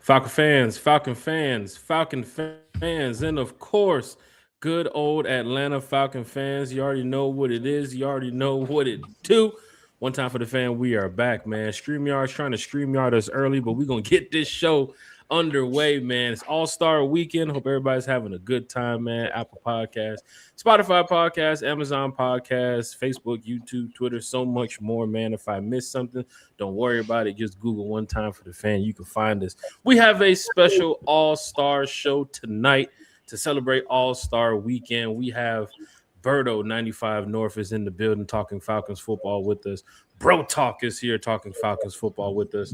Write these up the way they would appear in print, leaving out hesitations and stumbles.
Falcon fans, and of course, good old Atlanta Falcon fans. You already know what it is. You already know what it do. One time for the fan, we are back, man. StreamYard's trying to StreamYard us early, but we're going to get this show underway, man. It's All-Star Weekend. Hope everybody's having a good time, man. Apple Podcasts, Spotify Podcasts, Amazon Podcasts, Facebook, YouTube, Twitter, so much more, man. If I missed something, don't worry about it. Just Google One Time for the Fan. You can find us. We have a special All-Star show tonight to celebrate All-Star Weekend. We have Berto 95 North is in the building talking Falcons football with us. Bro Talk is here talking Falcons football with us.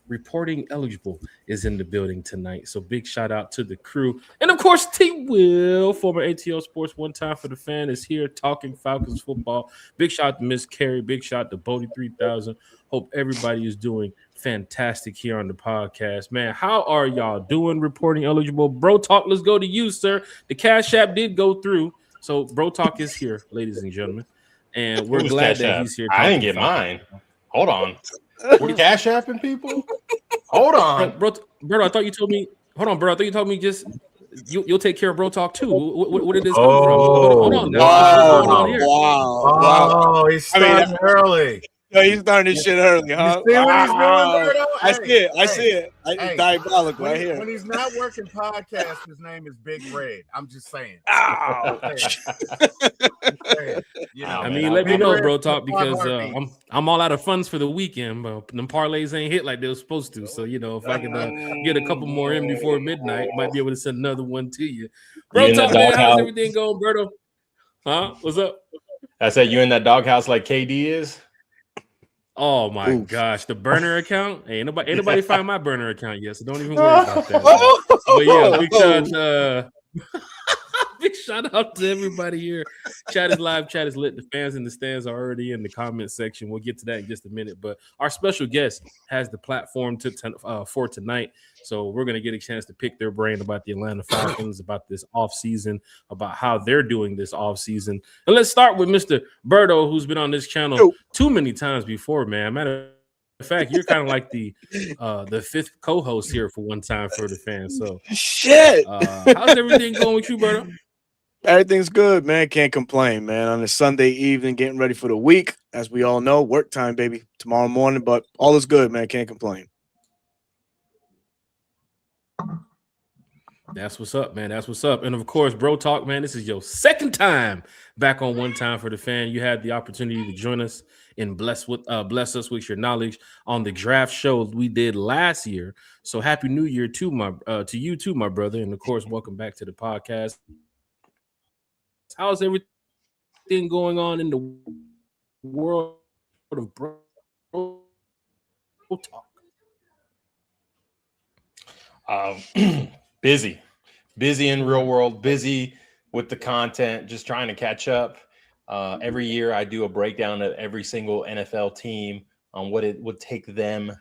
Reporting Eligible is in the building tonight. So big shout out to the crew. And of course, T Will, former ATL Sports One Time for the Fan, is here talking Falcons football. Big shout out to Miss Carrie. Big shout out to Bodie 3000. Hope everybody is doing fantastic here on the podcast. Man, how are y'all doing? Reporting Eligible. Bro Talk, let's go to you, sir. The Cash App did go through. So Bro Talk is here, ladies and gentlemen. And we're glad that he's here. I didn't get mine. Hold on. We're Cash Apping people? Hold on. Bro, I thought you told me. Hold on, bro. I thought you told me just you'll take care of Bro Talk too. Where did this come from? Hold on. Wow. He's starting early. Yeah, he's starting this shit early, huh? You see what he's doing, Berto? I see it. It's diabolical right here. When he's not working podcast, his name is Big Red. I'm just saying. I mean, let me know, Bro Talk, because I'm all out of funds for the weekend, but them parlays ain't hit like they were supposed to. So, if I can get a couple more in before midnight, might be able to send another one to you. Bro Talk, man, how's everything going, Berto? Huh? What's up? I said you in that doghouse like KD is? Oh my gosh, the burner account. Hey, ain't nobody find my burner account yet, so don't even worry about that. But yeah, big shout out to everybody here. Chat is live, chat is lit. The fans in the stands are already in the comment section. We'll get to that in just a minute. But our special guest has the platform for tonight. So we're going to get a chance to pick their brain about the Atlanta Falcons, about this offseason, about how they're doing this offseason. And let's start with Mr. Berto, who's been on this channel too many times before, man. Matter of fact, you're kind of like the fifth co-host here for One Time for the Fans. So shit. How's everything going with you, Berto? Everything's good, man. Can't complain, man. On a Sunday evening, getting ready for the week. As we all know, work time, baby. Tomorrow morning, but all is good, man. Can't complain. That's what's up, man. That's what's up. And of course, Bro Talk, man, this is your second time back on One Time for the Fan. You had the opportunity to join us and bless us with your knowledge on the draft show we did last year. So happy New Year to you too, my brother. And of course, welcome back to the podcast. How's everything going on in the world of Bro Talk? Busy in real world, busy with the content, just trying to catch up. Every year I do a breakdown of every single NFL team on what it would take them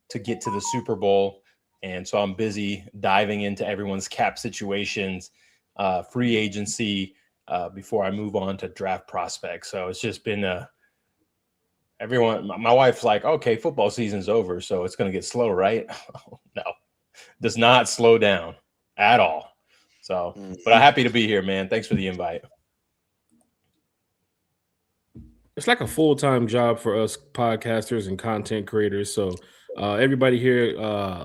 to get to the Super Bowl. And so I'm busy diving into everyone's cap situations, free agency, before I move on to draft prospects. So it's just been my wife's like, okay, football season's over, so it's going to get slow, right? No, does not slow down at all. So, but I'm happy to be here, man. Thanks for the invite. It's like a full-time job for us podcasters and content creators. So everybody here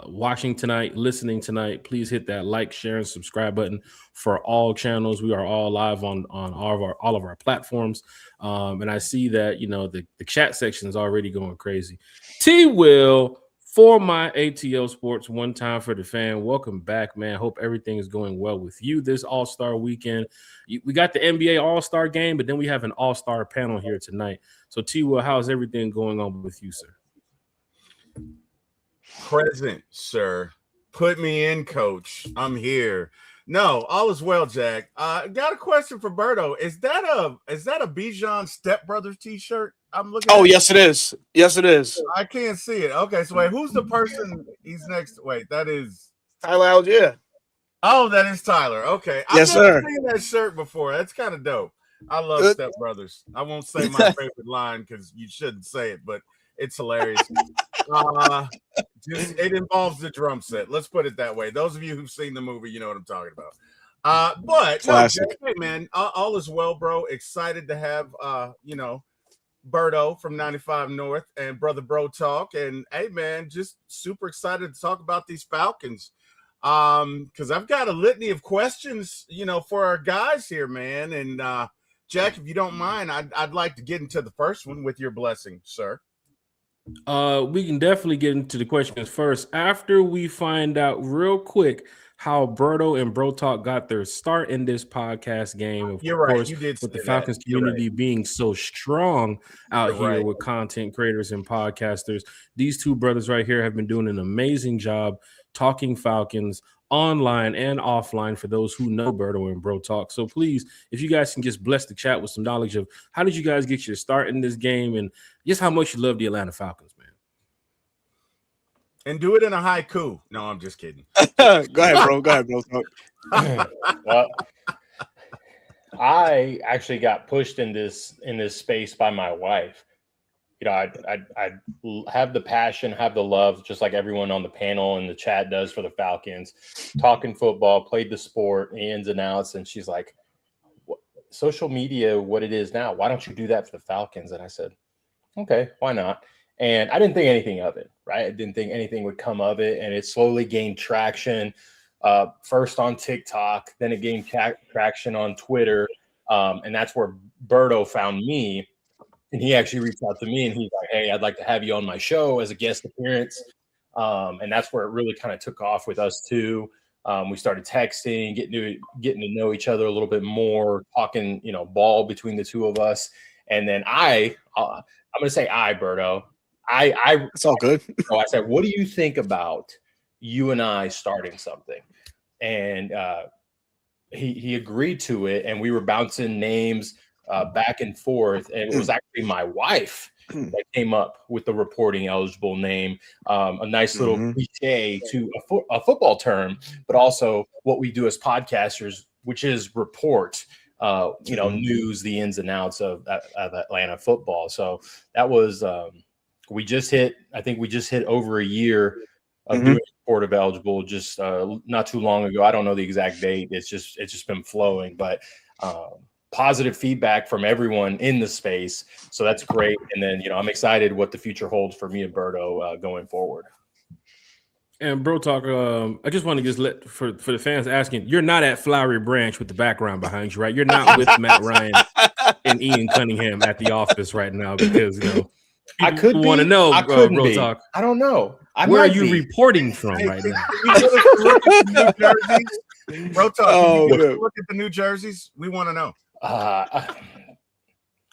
watching tonight, listening tonight, please hit that like, share, and subscribe button for all channels. We are all live on all of our platforms. And I see that, the chat section is already going crazy. T-Will, for my ATL Sports One Time for the Fan, welcome back, man. Hope everything is going well with you this All-Star weekend. We got the NBA All-Star game, but then we have an All-Star panel here tonight. So, T-Will, how's everything going on with you, sir? Present, sir. Put me in, coach. I'm here. No, all is well, Jack. Got a question for Berto. Is that a Bijan Stepbrothers t-shirt? I'm looking. Oh, yes, it is. Yes, it is. I can't see it. Okay, so wait, who's the person he's next to? Wait, that is Tyler Algier. Oh, that is Tyler. Okay. Yes, I've never sir. seen that shirt before. That's kind of dope. I love Step Brothers. I won't say my favorite line because you shouldn't say it, but it's hilarious. Just it involves the drum set. Let's put it that way. Those of you who've seen the movie, you know what I'm talking about. But Classic. no, Jay, hey man, all is well, bro. Excited to have Berto from 95 North and Brother Bro Talk. And hey man, just super excited to talk about these Falcons. Because I've got a litany of questions, for our guys here, man. And Jack, if you don't mind, I'd like to get into the first one with your blessing, sir. We can definitely get into the questions first after we find out real quick how Berto and Bro Talk got their start in this podcast game. Of You're course, right. You did with the say Falcons that. You're community being so strong out You're here right. with content creators and podcasters. These two brothers right here have been doing an amazing job talking Falcons online and offline for those who know Berto and Bro Talk. So please, if you guys can just bless the chat with some knowledge of how did you guys get your start in this game and just how much you love the Atlanta Falcons, man. And do it in a haiku. No, I'm just kidding. Go ahead, bro. Well, I actually got pushed in this space by my wife. I have the passion, have the love, just like everyone on the panel and the chat does for the Falcons, talking football, played the sport, the ins and outs. And she's like, social media, what it is now, why don't you do that for the Falcons? And I said, okay, why not? And I didn't think anything of it, right? I didn't think anything would come of it. And it slowly gained traction, first on TikTok, then it gained traction on Twitter. And that's where Berto found me. And he actually reached out to me and he's like, hey, I'd like to have you on my show as a guest appearance. And that's where it really kind of took off with us two. We started texting, getting to know each other a little bit more, talking, ball between the two of us. And then I'm going to say Berto. It's all good. I said, what do you think about you and I starting something? And he agreed to it. And we were bouncing names back and forth. And it was actually my wife that came up with the reporting eligible name, a nice little cliche to a football term, but also what we do as podcasters, which is report, news, the ins and outs of Atlanta football. So that was, we just hit over a year of doing report of eligible just not too long ago. I don't know the exact date. It's just been flowing, but positive feedback from everyone in the space. So that's great. And then, I'm excited what the future holds for me and Berto going forward. And Bro Talk, I just want to let for the fans asking, you're not at Flowery Branch with the background behind you, right? You're not with Matt Ryan and Ian Cunningham at the office right now because, I could want to know, Bro Talk. I don't know. Where are you reporting from right now? Bro Talk, look at the New Jerseys. We want to know. I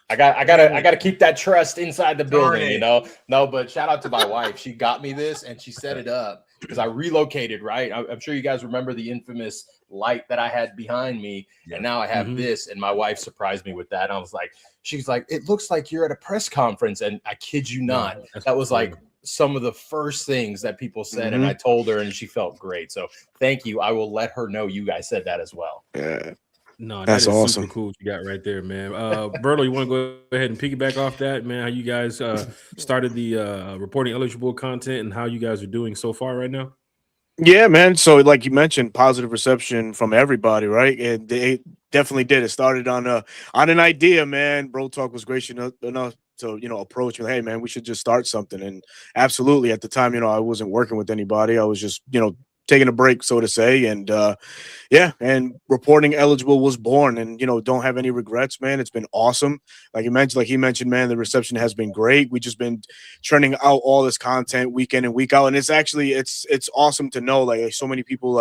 gotta keep that trust inside the building, No, but shout out to my wife. She got me this and she set it up because I relocated, right? I'm sure you guys remember the infamous light that I had behind me, and now I have this, and my wife surprised me with that. I was like, she's like, it looks like you're at a press conference, and I kid you not, that was like some of the first things that people said, and I told her, and she felt great. So thank you. I will let her know you guys said that as well. Yeah. No, that's awesome. Super cool what you got right there, man. Berto, you want to go ahead and piggyback off that, man? How you guys started the reporting eligible content and how you guys are doing so far right now? Yeah, man. So like you mentioned, positive reception from everybody, right? And they definitely did. It started on an idea, man. Bro Talk was gracious enough to, approach me. Hey, man, we should just start something. And absolutely, at the time, I wasn't working with anybody. I was just, taking a break, so to say. And and reporting eligible was born, and don't have any regrets, man. It's been awesome. Like he mentioned, man, the reception has been great. We just been churning out all this content week in and week out, and it's actually it's awesome to know like so many people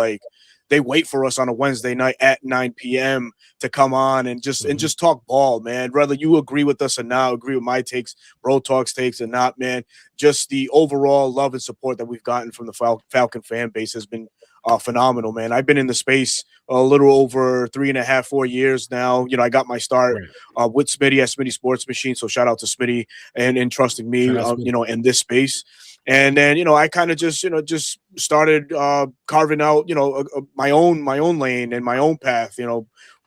they wait for us on a Wednesday night at 9 p.m. to come on and just talk ball, man. Whether you agree with us or not, agree with my takes, Bro Talk's takes or not, man. Just the overall love and support that we've gotten from the Falcon fan base has been phenomenal, man. I've been in the space a little over 3.5, 4 years now. I got my start with Smitty at Smitty Sports Machine. So shout out to Smitty and trusting me, in this space. And then, I kind of just started carving out, my own lane and my own path,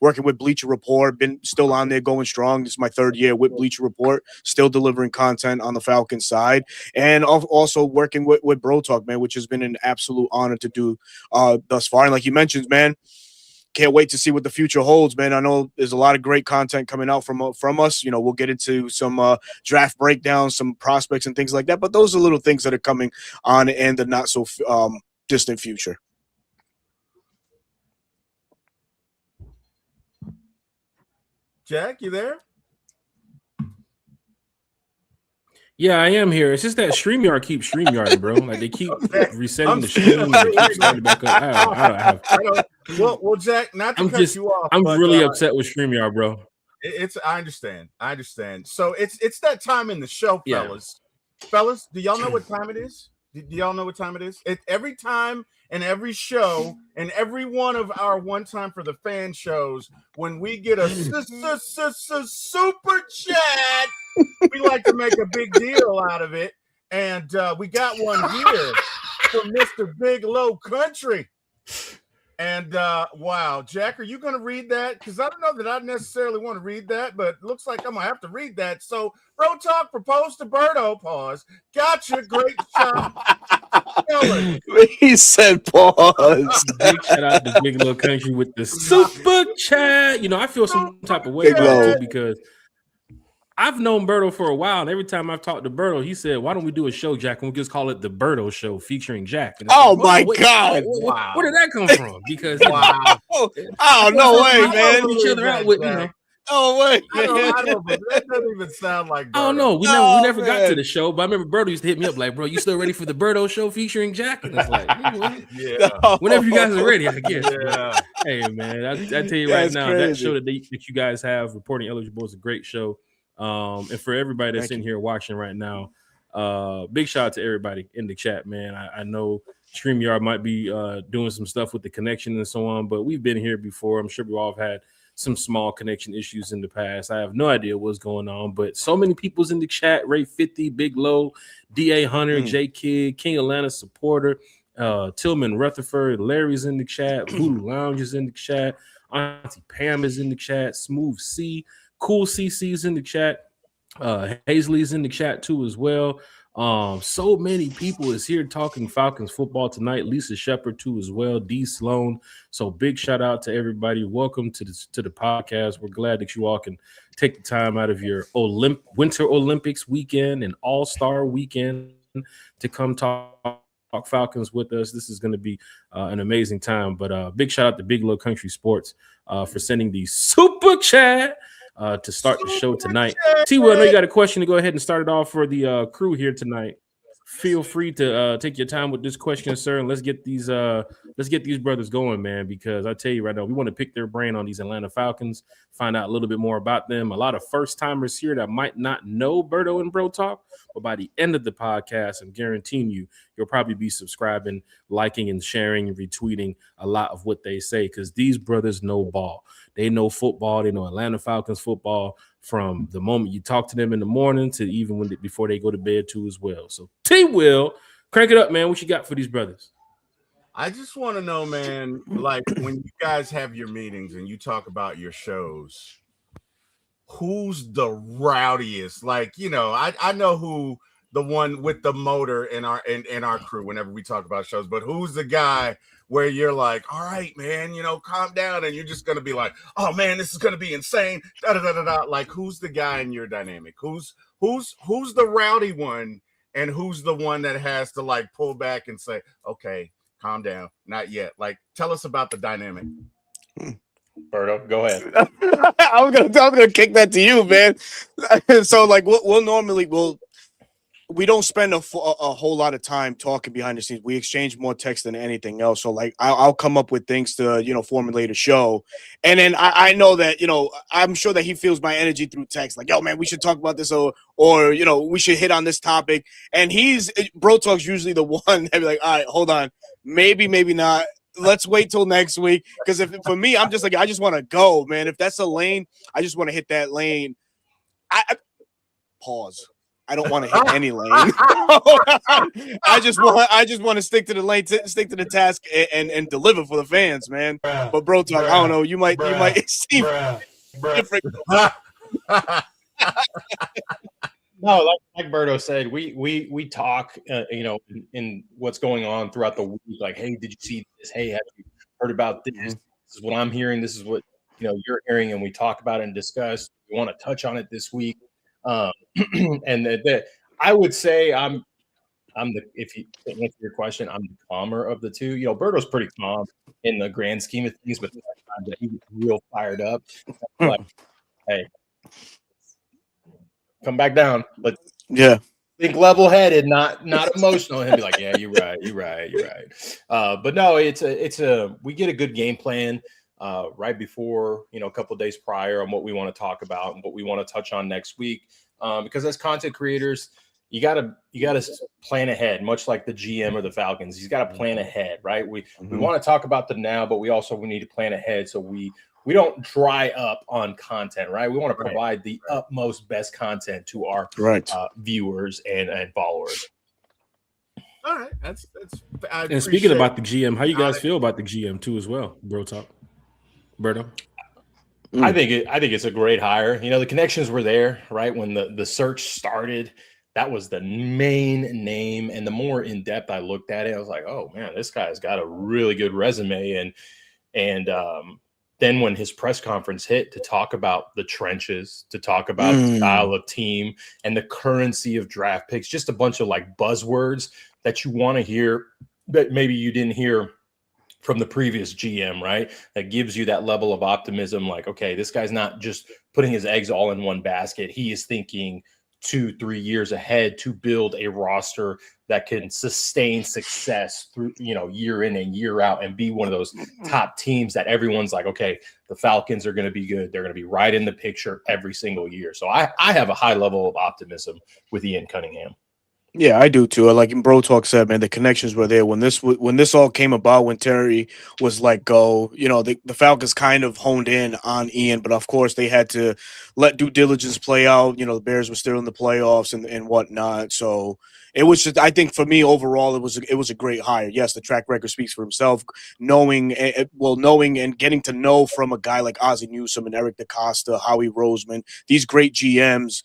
working with Bleacher Report, been still on there going strong. This is my 3rd year with Bleacher Report, still delivering content on the Falcons side, and also working with Bro Talk, man, which has been an absolute honor to do thus far. And like you mentioned, man, can't wait to see what the future holds, man. I know there's a lot of great content coming out from us. You know, we'll get into some draft breakdowns, some prospects and things like that. But those are little things that are coming on in the not so distant future. Jack, you there? Yeah, I am here. It's just that StreamYard keeps StreamYarding, bro. Like they keep resetting the stream. They keep starting back up. I don't. Well, Jack, not to cut you off. I'm really upset with StreamYard, bro. I understand. So it's that time in the show, fellas. Yeah. Fellas, do y'all know what time it is? Do y'all know what time it is? Every time and every show and every one of our One Time for the Fan shows, when we get a super chat, we like to make a big deal out of it. And we got one here from Mr. Big Low Country. And wow, Jack, are you going to read that? Because I don't know that I necessarily want to read that, but it looks like I'm going to have to read that. So, Bro Talk proposed to Berto. Pause. Gotcha. Great shot. He said pause. Big shout out to Big Low Country with the super chat. You know, I feel some type of way about it because I've known Berto for a while, and every time I've talked to Berto, he said, "Why don't we do a show, Jack? And we just call it the Berto Show, featuring Jack." Oh my God! Wow. Where did that come from? Because oh no way, man! Each other out with, you know. Oh wait, I don't, but that doesn't even sound like Berto. Oh no, we never got to the show. But I remember Berto used to hit me up like, "Bro, you still ready for the Berto Show featuring Jack?" And it's like, yeah, whenever you guys are ready, I guess. Yeah. Hey man, I tell you right now, crazy. That show that you guys have, Reporting Eligible, is a great show. And for everybody that's in here watching right now, big shout out to everybody in the chat, man. I know StreamYard might be doing some stuff with the connection and so on, but we've been here before. I'm sure we all have had some small connection issues in the past. I have no idea what's going on, but so many people's in the chat. Ray 50, Big Low, DA Hunter, J Kid, King Atlanta supporter, Tillman Rutherford, Larry's in the chat, Voodoo Lounge is in the chat, Auntie Pam is in the chat, Smooth C, Cool CC's in the chat, Hazley's in the chat too as well. So many people is here talking Falcons football tonight. Lisa Shepard too as well. D Sloan. So big shout out to everybody. Welcome to the podcast. We're glad that you all can take the time out of your Winter Olympics weekend and All-Star weekend to come talk Falcons with us. This is going to be an amazing time. But big shout out to Big Low Country Sports for sending the super chat to start the show tonight. T-Will, I know you got a question to go ahead and start it off for the crew here tonight. Feel free to take your time with this question, sir, and let's get these brothers going, man, because I tell you right now, we want to pick their brain on these Atlanta Falcons, find out a little bit more about them. A lot of first-timers here that might not know Berto and Bro Talk, but by the end of the podcast, I'm guaranteeing you'll probably be subscribing, liking, and sharing and retweeting a lot of what they say, because these brothers know ball. They know football. They know Atlanta Falcons football from the moment you talk to them in the morning to even before they go to bed too as well. So T-Will, crank it up, man. What you got for these brothers? I just want to know, man, like when you guys have your meetings and you talk about your shows, who's the rowdiest? Like, you know, I know who the one with the motor in our crew whenever we talk about shows, but who's the guy where you're like, all right, man, you know, calm down, and you're just gonna be like, oh man, this is gonna be insane. Da da da da da. Like, who's the guy in your dynamic? Who's the rowdy one, and who's the one that has to like pull back and say, okay, calm down, not yet. Like, tell us about the dynamic. Berto, go ahead. I was gonna kick that to you, man. So like we don't spend a whole lot of time talking behind the scenes. We exchange more text than anything else. So like I'll come up with things to, you know, formulate a show. And then I know that, you know, I'm sure that he feels my energy through text. Like, yo, man, we should talk about this or you know, we should hit on this topic. And Bro Talk's usually the one that be like, all right, hold on. Maybe not. Let's wait till next week. Because for me, I'm just like, I just want to go, man. If that's a lane, I just want to hit that lane. Pause. I don't want to hit any lane. I just want to stick to the lane, stick to the task, and deliver for the fans, man. But bro, talk, I don't know. You might see different. No, like Berto said, we talk, in what's going on throughout the week. Like, hey, did you see this? Hey, have you heard about this? This is what I'm hearing. This is what you're hearing, and we talk about it and discuss. We want to touch on it this week, and I would say if you to answer your question, I'm the calmer of the two. Berto's pretty calm in the grand scheme of things, but sometimes he gets real fired up. Like, hey, come back down. Let's think level-headed, not emotional. And he'll be like, yeah, you're right. But no, we get a good game plan right before, a couple of days prior on what we want to talk about and what we want to touch on next week. Because as content creators, you gotta plan ahead, much like the GM or the Falcons. He's got to plan ahead, right? We want to talk about the now, but we need to plan ahead so we don't dry up on content, right? We want to provide the utmost best content to our viewers and followers. All right, that's. And speaking about the GM, how you guys feel about the GM too, as well, bro? Talk, Berto. I think it's a great hire. The connections were there, right? When the search started, that was the main name. And the more in depth I looked at it, I was like, oh man, this guy's got a really good resume. And then when his press conference hit to talk about the trenches, to talk about the style of team and the currency of draft picks, just a bunch of like buzzwords that you want to hear that maybe you didn't hear from the previous GM, right? That gives you that level of optimism. Like, okay, this guy's not just putting his eggs all in one basket. He is thinking 2-3 years ahead to build a roster that can sustain success through, year in and year out and be one of those top teams that everyone's like, okay, the Falcons are going to be good. They're going to be right in the picture every single year. So I have a high level of optimism with Ian Cunningham. Yeah, I do too. Like Bro Talk said, man, the connections were there when this all came about. When Terry was let go, the Falcons kind of honed in on Ian, but of course they had to let due diligence play out. The Bears were still in the playoffs and whatnot. So it was just, I think for me overall, it was a great hire. Yes, the track record speaks for himself. Knowing and getting to know from a guy like Ozzie Newsome and Eric DaCosta, Howie Roseman, these great GMs,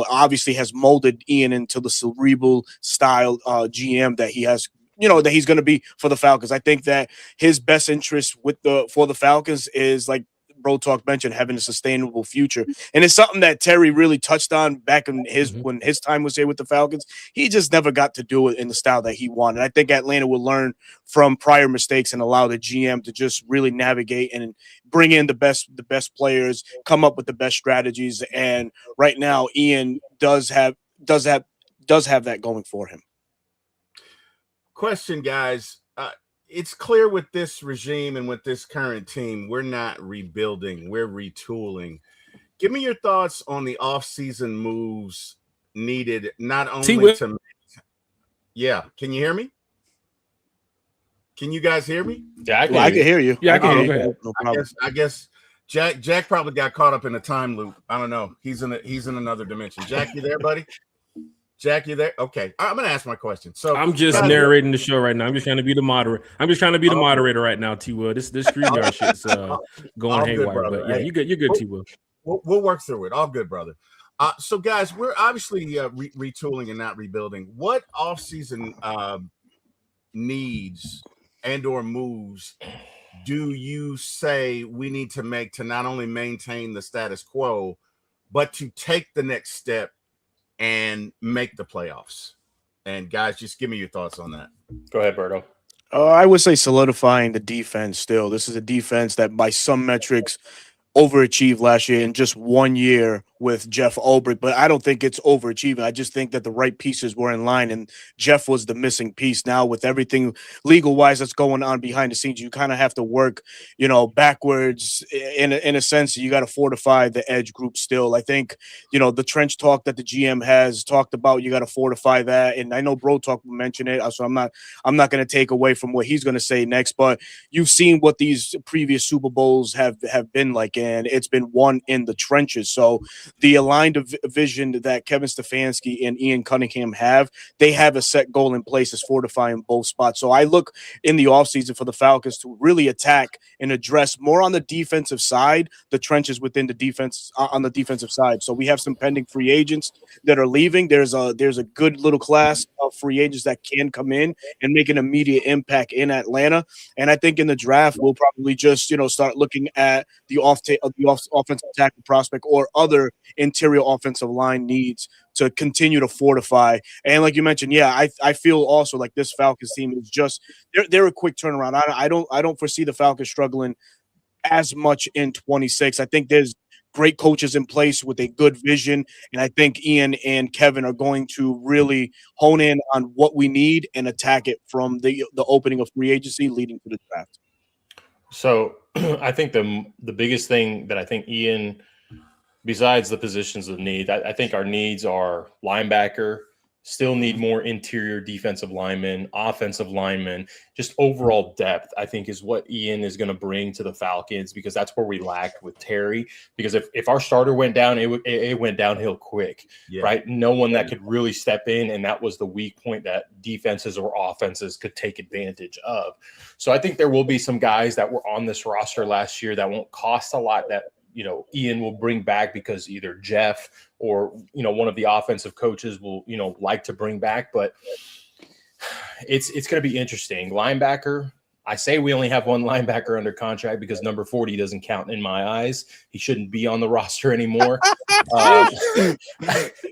obviously has molded Ian into the cerebral style GM that he has, that he's going to be for the Falcons. I think that his best interest for the Falcons is, like Bro Talk mentioned, having a sustainable future. And it's something that Terry really touched on back in when his time was here with the Falcons. He just never got to do it in the style that he wanted. I think Atlanta will learn from prior mistakes and allow the GM to just really navigate and bring in the best players, come up with the best strategies. And right now, Ian does have that going for him. Question, guys. It's clear with this regime and with this current team, we're not rebuilding, we're retooling. Give me your thoughts on the offseason moves needed, not only to – yeah. Can you hear me? Can you guys hear me? Yeah, I can hear you. Yeah, I can hear you. No problem. I guess Jack probably got caught up in a time loop. I don't know. He's in another dimension. Jack, you there, buddy? Jack, you there? Okay, I'm gonna ask my question. So I'm just narrating the show right now. I'm just trying to be the moderator. Moderator right now, T. Will. This StreamYard shit's going haywire. But yeah, you good. You're good, T. Will. We'll work through it. All good, brother. So guys, we're obviously retooling and not rebuilding. What offseason needs and/or moves do you say we need to make to not only maintain the status quo, but to take the next step and make the playoffs? And guys, just give me your thoughts on that. Go ahead, Berto. I would say solidifying the defense still. This is a defense that by some metrics overachieved last year in just 1 year with Jeff Ulbrich, but I don't think it's overachieving. I just think that the right pieces were in line, and Jeff was the missing piece. Now with everything legal-wise that's going on behind the scenes, you kind of have to work, backwards in a sense. You got to fortify the edge group still. I think, the trench talk that the GM has talked about, you got to fortify that. And I know Bro Talk mentioned it, so I'm not going to take away from what he's going to say next, but you've seen what these previous Super Bowls have been like, and it's been won in the trenches. So the aligned vision that Kevin Stefanski and Ian Cunningham have, they have a set goal in place as fortifying both spots. So I look in the offseason for the Falcons to really attack and address more on the defensive side, the trenches within the defense on the defensive side. So we have some pending free agents that are leaving. There's a good little class of free agents that can come in and make an immediate impact in Atlanta. And I think in the draft, we'll probably just, start looking at the offensive tackle prospect or other interior offensive line needs to continue to fortify. And like you mentioned, yeah, I feel also like this Falcons team is just they're a quick turnaround. I don't foresee the Falcons struggling as much in 26. I think there's great coaches in place with a good vision, and I think Ian and Kevin are going to really hone in on what we need and attack it from the opening of free agency leading to the draft. So I think the biggest thing that I think Ian, besides the positions of need, I think our needs are linebacker, still need more interior defensive linemen, offensive linemen, just overall depth, I think is what Ian is going to bring to the Falcons, because that's where we lacked with Terry. Because if our starter went down, it went downhill quick, right? No one that could really step in, and that was the weak point that defenses or offenses could take advantage of. So I think there will be some guys that were on this roster last year that won't cost a lot that Ian will bring back, because either Jeff or, one of the offensive coaches will, like to bring back. But it's going to be interesting. Linebacker, I say we only have one linebacker under contract because number 40 doesn't count in my eyes. He shouldn't be on the roster anymore.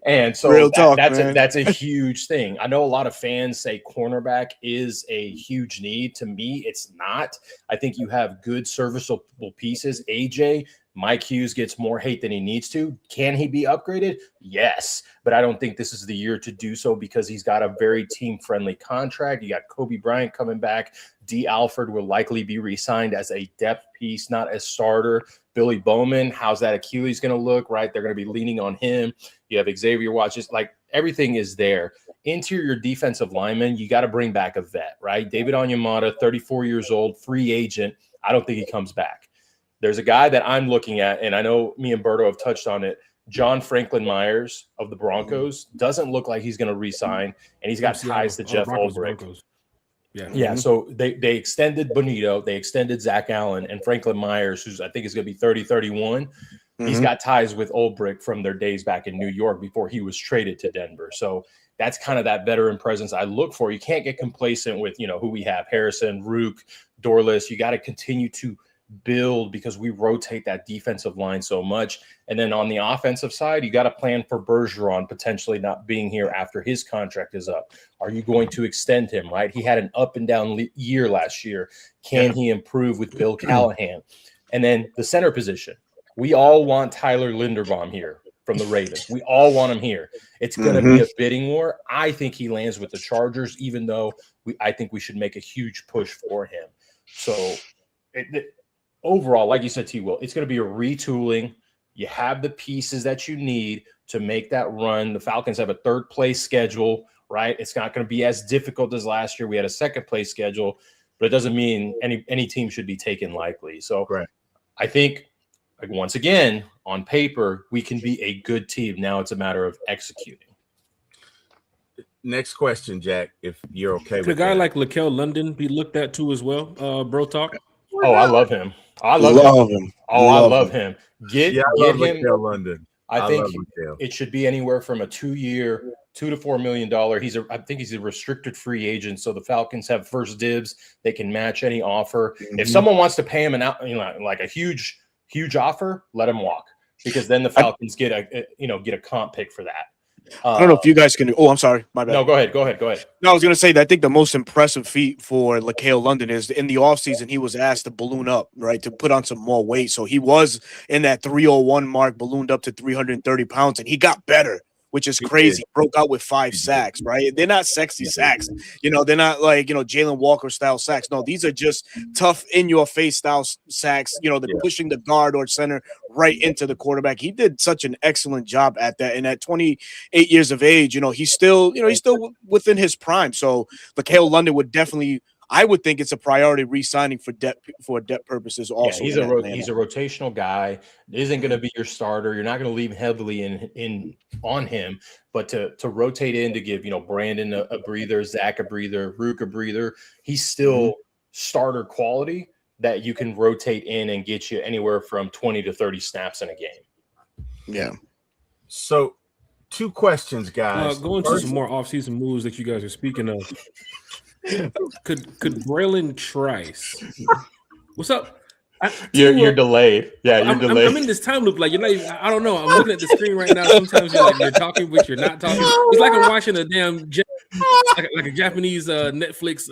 And so that's a huge thing. I know a lot of fans say cornerback is a huge need. To me, it's not. I think you have good serviceable pieces. Mike Hughes gets more hate than he needs to. Can he be upgraded? Yes, but I don't think this is the year to do so, because he's got a very team-friendly contract. You got Kobe Bryant coming back. D. Alford will likely be re-signed as a depth piece, not as starter. Billy Bowman, how's that Achilles going to look, right? They're going to be leaning on him. You have Xavier Watts. Like, everything is there. Interior defensive lineman, you got to bring back a vet, right? David Onyemata, 34 years old, free agent. I don't think he comes back. There's a guy that I'm looking at, and I know me and Berto have touched on it. John Franklin Myers of the Broncos doesn't look like he's going to re-sign, and he's got ties to Jeff Ulbrich. Yeah. So they extended Bonito, they extended Zach Allen, and Franklin Myers, who's I think is going to be 30, 31. He's got ties with Ulbrich from their days back in New York before he was traded to Denver. So that's kind of that veteran presence I look for. You can't get complacent with, who we have, Harrison, Rook, Dorless. You got to continue to build, because we rotate that defensive line so much. And then on the offensive side, you got to plan for Bergeron potentially not being here after his contract is up. Are you going to extend him, right? He had an up and down year last year. Can he improve with Bill Callahan? And then the center position. We all want Tyler Linderbaum here from the Ravens. We all want him here. It's going to be a bidding war. I think he lands with the Chargers, even though I think we should make a huge push for him. So overall, like you said, T-Will, it's going to be a retooling. You have the pieces that you need to make that run. The Falcons have a third-place schedule, right? It's not going to be as difficult as last year. We had a second-place schedule, but it doesn't mean any team should be taken lightly. So I think, like, once again, on paper, we can be a good team. Now it's a matter of executing. Next question, Jack, if you're okay with Could a guy like Lakel London be looked at too as well, Bro Talk? Oh, I love him. I love him. Oh, I love him. Get him. London. I think it should be anywhere from a 2-year, $2 to $4 million. I think he's a restricted free agent, so the Falcons have first dibs. They can match any offer. If someone wants to pay him like a huge offer, let him walk, because then the Falcons get a comp pick for that. I don't know if you guys can. Oh, I'm sorry. My bad. No, go ahead. No, I was going to say that I think the most impressive feat for Lakel London is in the offseason, he was asked to balloon up, right, to put on some more weight. So he was in that 301 mark, ballooned up to 330 pounds, and he got better, which is crazy. Broke out with 5 sacks, right? They're not sexy sacks. They're not like, Jalen Walker style sacks. No, these are just tough in your face style sacks. They're pushing the guard or center right into the quarterback. He did such an excellent job at that. And at 28 years of age, he's still within his prime. So Lakel London would definitely I would think it's a priority re-signing for depth purposes. Also, he's a rotational guy. Isn't going to be your starter. You're not going to leave heavily in on him, but to rotate in to give Brandon a breather, Zach a breather, Rook a breather. He's still starter quality that you can rotate in and get you anywhere from 20 to 30 snaps in a game. Yeah. So, 2 questions, guys. Going to some more offseason moves that you guys are speaking of. Could Braylon Trice? What's up? You're delayed. Yeah, you're delayed. I'm in this time loop. Like you're not even, I don't know. I'm looking at the screen right now. Sometimes you're talking, but you're not talking. It's like I'm watching a damn like a Japanese Netflix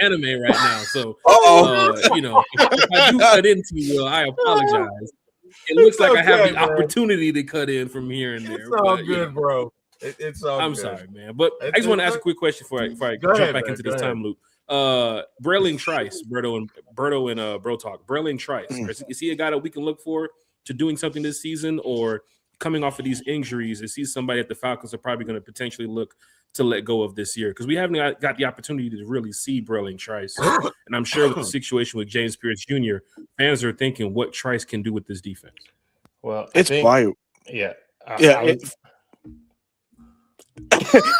anime right now. So if I do cut into you, I apologize. It looks like I have the opportunity to cut in from here and there. It's all good, bro. It's all I'm good. sorry, man. But I just want to ask a quick question before I jump back into this time loop. Braylon Trice, Berto and Bro Talk. Braylon Trice, is he a guy that we can look for to doing something this season, or coming off of these injuries? Is he somebody that the Falcons are probably going to potentially look to let go of this year? Because we haven't got the opportunity to really see Braylon Trice, and I'm sure with the situation with James Pierce Jr., fans are thinking what Trice can do with this defense. Well, it's bio. Yeah.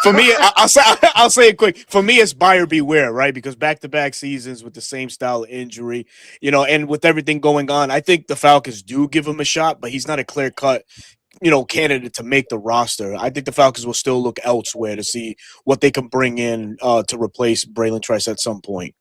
For me, I'll say it quick. For me, it's buyer beware, right? Because back-to-back seasons with the same style of injury, and with everything going on, I think the Falcons do give him a shot, but he's not a clear-cut, candidate to make the roster. I think the Falcons will still look elsewhere to see what they can bring in to replace Braylon Trice at some point.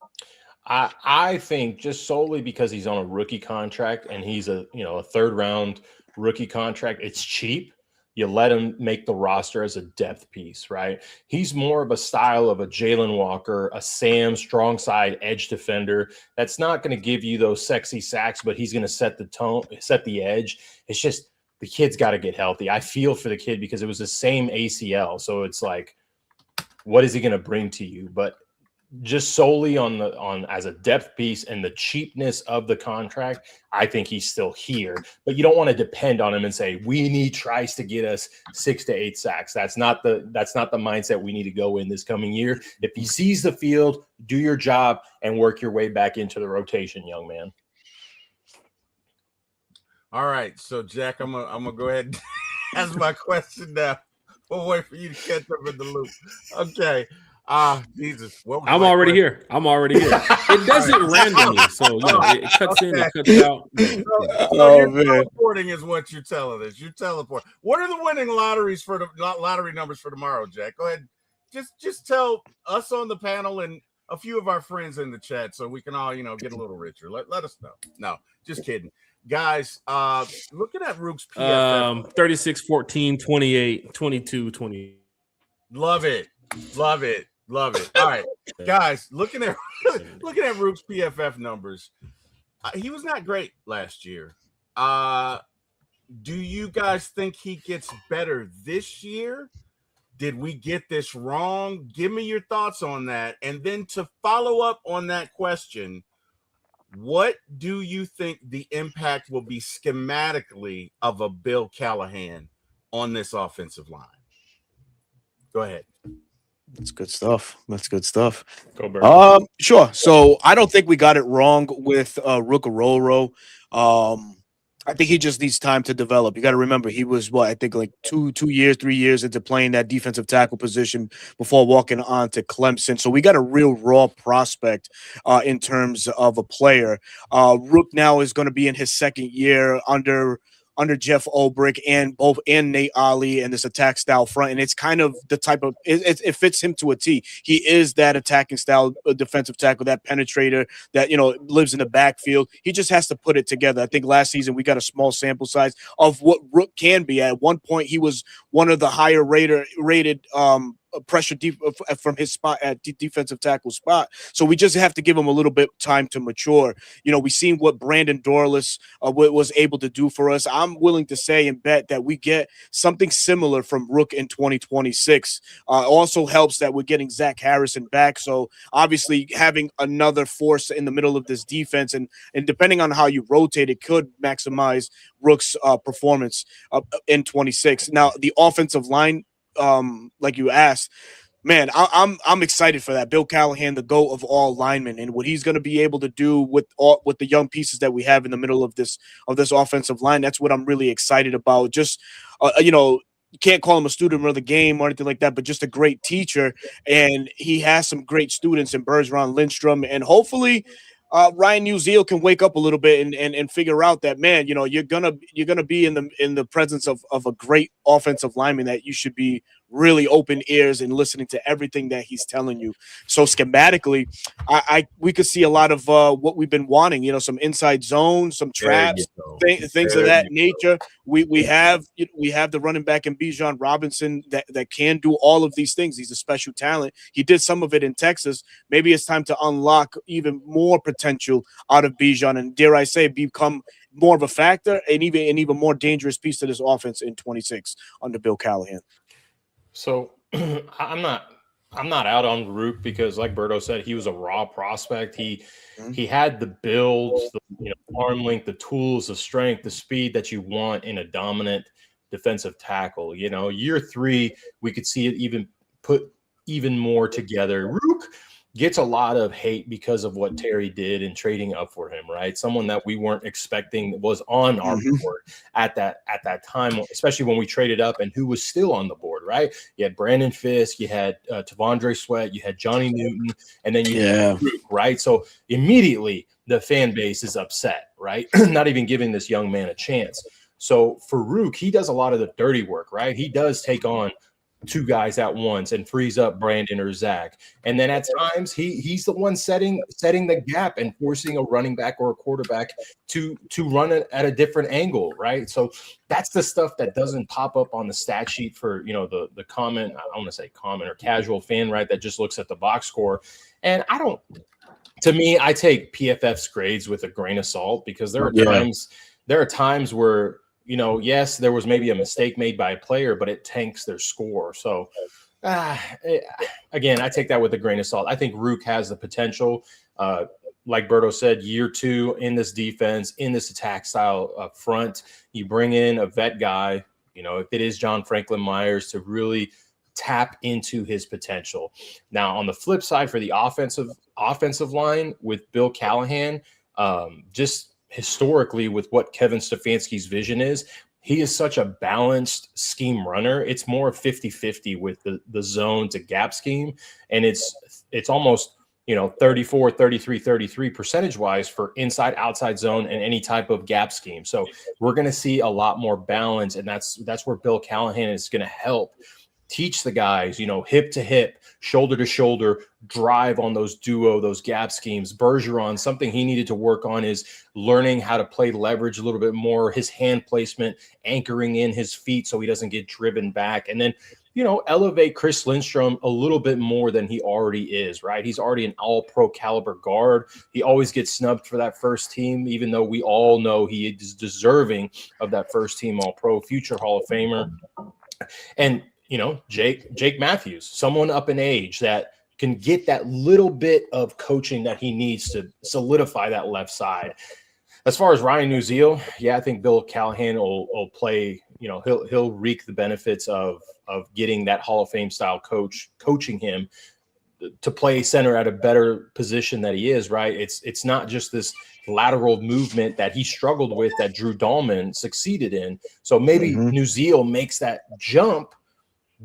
I think just solely because he's on a rookie contract and he's a third-round rookie contract, it's cheap. You let him make the roster as a depth piece, right? He's more of a style of a Jalen Walker, a Sam, strong side edge defender. That's not going to give you those sexy sacks, but he's going to set the tone, set the edge. It's just the kid's got to get healthy. I feel for the kid because it was the same ACL. So it's like, what is he going to bring to you? But just solely on as a depth piece and the cheapness of the contract, I think he's still here. But you don't want to depend on him and say we need Trice to get us 6 to 8 sacks. That's not the mindset we need to go in this coming year. If he sees the field, do your job and work your way back into the rotation, young man. All right, so Jack, I'm gonna go ahead and ask my question now. We'll wait for you to catch up in the loop. Okay. Jesus. I'm already here. It does it randomly. So, it cuts in, it cuts out. So you're teleporting is what you're telling us. You're teleporting. What are the winning lottery numbers for tomorrow, Jack? Go ahead. Just tell us on the panel and a few of our friends in the chat so we can all, get a little richer. Let us know. No, just kidding. Guys, looking at Rook's PFF. 36, 14, 28, 22, 20. Love it. All right, guys, looking at Rook's PFF numbers, he was not great last year. Do you guys think he gets better this year? Did we get this wrong? Give me your thoughts on that. And then to follow up on that question, what do you think the impact will be schematically of a Bill Callahan on this offensive line? Go ahead. That's good stuff. Go, Bird. Sure. So I don't think we got it wrong with Rookaroro. I think he just needs time to develop. You got to remember, he was I think like 3 years into playing that defensive tackle position before walking on to Clemson. So we got a real raw prospect in terms of a player. Rook now is going to be in his second year under Jeff Ulbrich and Nate Ollie and this attack style front. And it's kind of the type of it fits him to a T. He is that attacking style defensive tackle, that penetrator that lives in the backfield. He just has to put it together. I think last season we got a small sample size of what Rook can be. At one point, he was one of the higher rated pressure from his spot at defensive tackle spot. So we just have to give him a little bit time to mature. We've seen what Brandon Dorlus was able to do for us. I'm willing to say and bet that we get something similar from Rook in 2026. Also helps that we're getting Zach Harrison back. So obviously having another force in the middle of this defense and depending on how you rotate, it could maximize Rook's performance in 26. Now, the offensive line, like you asked, Man, I'm excited for that. Bill Callahan, the GOAT of all linemen, and what he's going to be able to do with the young pieces that we have in the middle of this offensive line. That's what I'm really excited about. Just you can't call him a student of the game or anything like that, but just a great teacher. And he has some great students in Bergeron, Lindstrom, and hopefully Ryan Uziel can wake up a little bit and figure out that, man, you're gonna be in the presence of a great offensive lineman that you should be really open ears and listening to everything that he's telling you. So schematically, we could see a lot of what we've been wanting. Some inside zone, some traps, things of that nature. We have the running back in Bijan Robinson that can do all of these things. He's a special talent. He did some of it in Texas. Maybe it's time to unlock even more potential out of Bijan and, dare I say, become more of a factor and even more dangerous piece to this offense in 26 under Bill Callahan. So I'm not out on Rook because, like Berto said, he was a raw prospect. He had the build, the arm length, the tools, the strength, the speed that you want in a dominant defensive tackle. Year 3, we could see it even put even more together. Rook gets a lot of hate because of what Terry did in trading up for him, right? Someone that we weren't expecting was on our board at that time, especially when we traded up, and who was still on the board, right? You had Brandon Fisk, you had Tavondre Sweat, you had Johnny Newton, and then you had Rook, right? So immediately the fan base is upset, right? Not even giving this young man a chance. So for Rook, he does a lot of the dirty work, right? He does take on 2 guys at once and frees up Brandon or Zach. And then at times he's the one setting the gap and forcing a running back or a quarterback to run it at a different angle, right? So that's the stuff that doesn't pop up on the stat sheet for, the common, I don't want to say common or casual fan, right, that just looks at the box score. And to me, I take PFF's grades with a grain of salt because there are times where, yes, there was maybe a mistake made by a player, but it tanks their score. So, again, I take that with a grain of salt. I think Rook has the potential. Like Berto said, year 2 in this defense, in this attack style up front, you bring in a vet guy, if it is John Franklin Myers, to really tap into his potential. Now, on the flip side, for the offensive line with Bill Callahan, just historically with what Kevin Stefanski's vision is, he is such a balanced scheme runner. It's more 50-50 with the zone to gap scheme. And it's almost, 34, 33, 33 percentage wise for inside, outside zone and any type of gap scheme. So we're going to see a lot more balance. And that's where Bill Callahan is going to help teach the guys, hip to hip, shoulder to shoulder, drive on those gap schemes. Bergeron, something he needed to work on is learning how to play leverage a little bit more, his hand placement, anchoring in his feet so he doesn't get driven back. And then, elevate Chris Lindstrom a little bit more than he already is, right? He's already an all-pro caliber guard. He always gets snubbed for that first team, even though we all know he is deserving of that first team all-pro, future Hall of Famer. And Jake Matthews, someone up in age that can get that little bit of coaching that he needs to solidify that left side. As far as Ryan Uziel, I think Bill Callahan will play, he'll reap the benefits of getting that Hall of Fame style coach coaching him to play center at a better position that he is, right? It's not just this lateral movement that he struggled with that Drew Dahlman succeeded in. So maybe Uziel makes that jump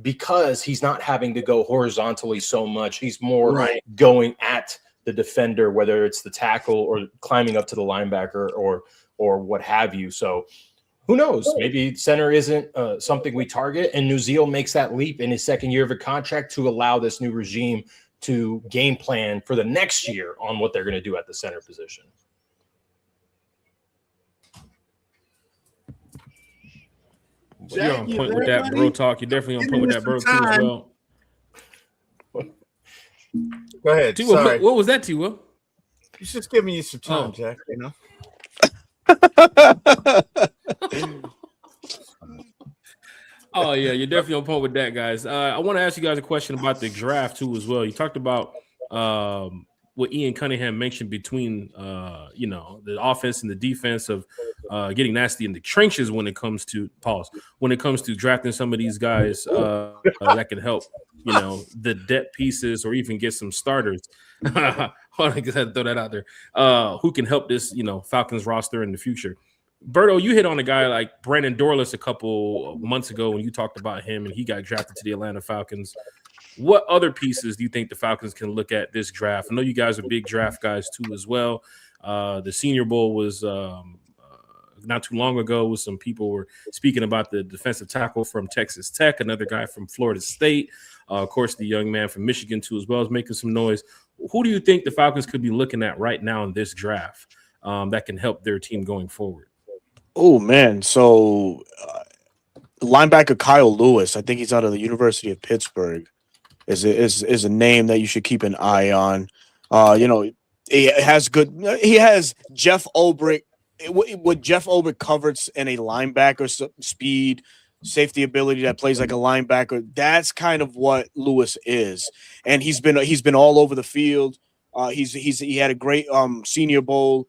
because he's not having to go horizontally so much. He's more going at the defender, whether it's the tackle or climbing up to the linebacker or what have you. So who knows? Maybe center isn't something we target, and Uziel makes that leap in his second year of a contract to allow this new regime to game plan for the next year on what they're going to do at the center position. You're on point with that, bro. Talk. You're definitely on point with that, bro, too, as well. Go ahead. T-Will, what was that, T-Will? He's just giving you some time, Jack. Oh, yeah, you're definitely on point with that, guys. I want to ask you guys a question about the draft, too, as well. You talked about what Ian Cunningham mentioned between, the offense and the defense of getting nasty in the trenches when it comes to drafting some of these guys that can help, the depth pieces or even get some starters. Hold on, I just had to throw that out there. Who can help this, Falcons roster in the future? Berto, you hit on a guy like Brandon Dorlus a couple months ago when you talked about him and he got drafted to the Atlanta Falcons. What other pieces do you think the Falcons can look at this draft? I know you guys are big draft guys too as well. The Senior Bowl was not too long ago with some people were speaking about the defensive tackle from Texas Tech, another guy from Florida State. Of course, the young man from Michigan too as well is making some noise. Who do you think the Falcons could be looking at right now in this draft that can help their team going forward? Oh, man. So linebacker Kyle Lewis, I think he's out of the University of Pittsburgh, is a name that you should keep an eye on. He has Jeff Ulbrich. What Jeff Ulbrich covers in a linebacker, speed, safety ability that plays like a linebacker. That's kind of what Lewis is, and he's been all over the field. He had a great Senior Bowl.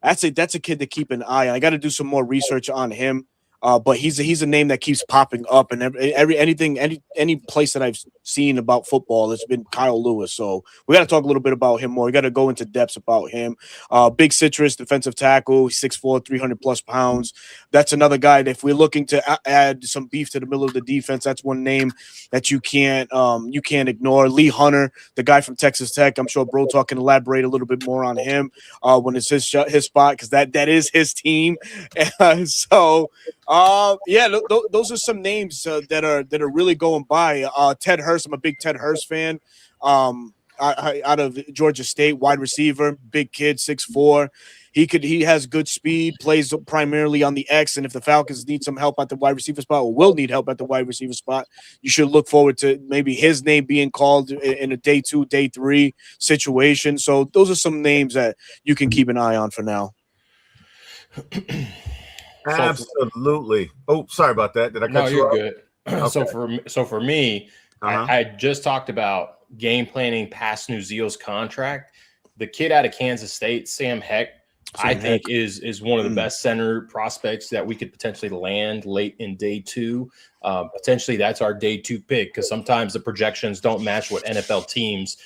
That's a kid to keep an eye on. I got to do some more research on him. But he's a name that keeps popping up, and any place that I've seen about football, it's been Kyle Lewis. So we got to talk a little bit about him more. We got to go into depths about him. Big citrus defensive tackle, 6'4", 300+ pounds. That's another guy that if we're looking to add some beef to the middle of the defense, that's one name that you can't ignore. Lee Hunter, the guy from Texas Tech. I'm sure Bro Talk can elaborate a little bit more on him when it's his spot, because that is his team. Those are some names that are really going by. Ted Hurst, I'm a big Ted Hurst fan. Out of Georgia State, wide receiver, big kid, 6'4". He has good speed, plays primarily on the X, and if the Falcons need some help at the wide receiver spot, or will need help at the wide receiver spot, you should look forward to maybe his name being called in a day 2, day 3 situation. So those are some names that you can keep an eye on for now. Absolutely. Oh, sorry about that. Did I cut you off? No, you're good. Okay. So for me, I just talked about game planning past Nuzio's contract. The kid out of Kansas State, Sam Heck, I think is one of the best center prospects that we could potentially land late in day 2. Potentially that's our day 2 pick, because sometimes the projections don't match what NFL teams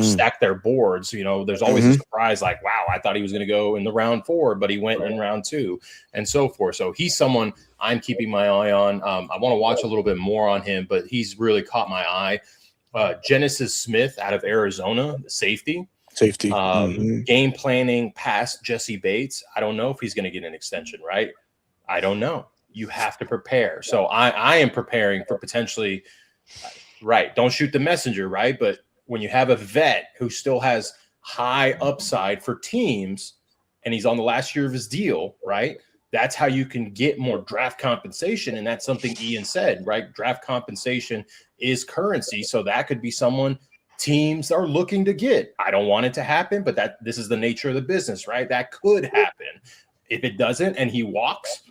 stack their boards. There's always a surprise, like, wow, I thought he was going to go in the round 4, but he went in round 2 and so forth. So he's someone I'm keeping my eye on. I want to watch a little bit more on him, but he's really caught my eye. Genesis Smith out of Arizona, safety. Game planning past Jesse Bates. I don't know if he's going to get an extension, right? I don't know. You have to prepare. So I am preparing for potentially, right, don't shoot the messenger, right? But when you have a vet who still has high upside for teams and he's on the last year of his deal, right? That's how you can get more draft compensation. And that's something Ian said, right? Draft compensation is currency. So that could be someone teams are looking to get. I don't want it to happen, but this is the nature of the business, right? That could happen. If it doesn't and he walks,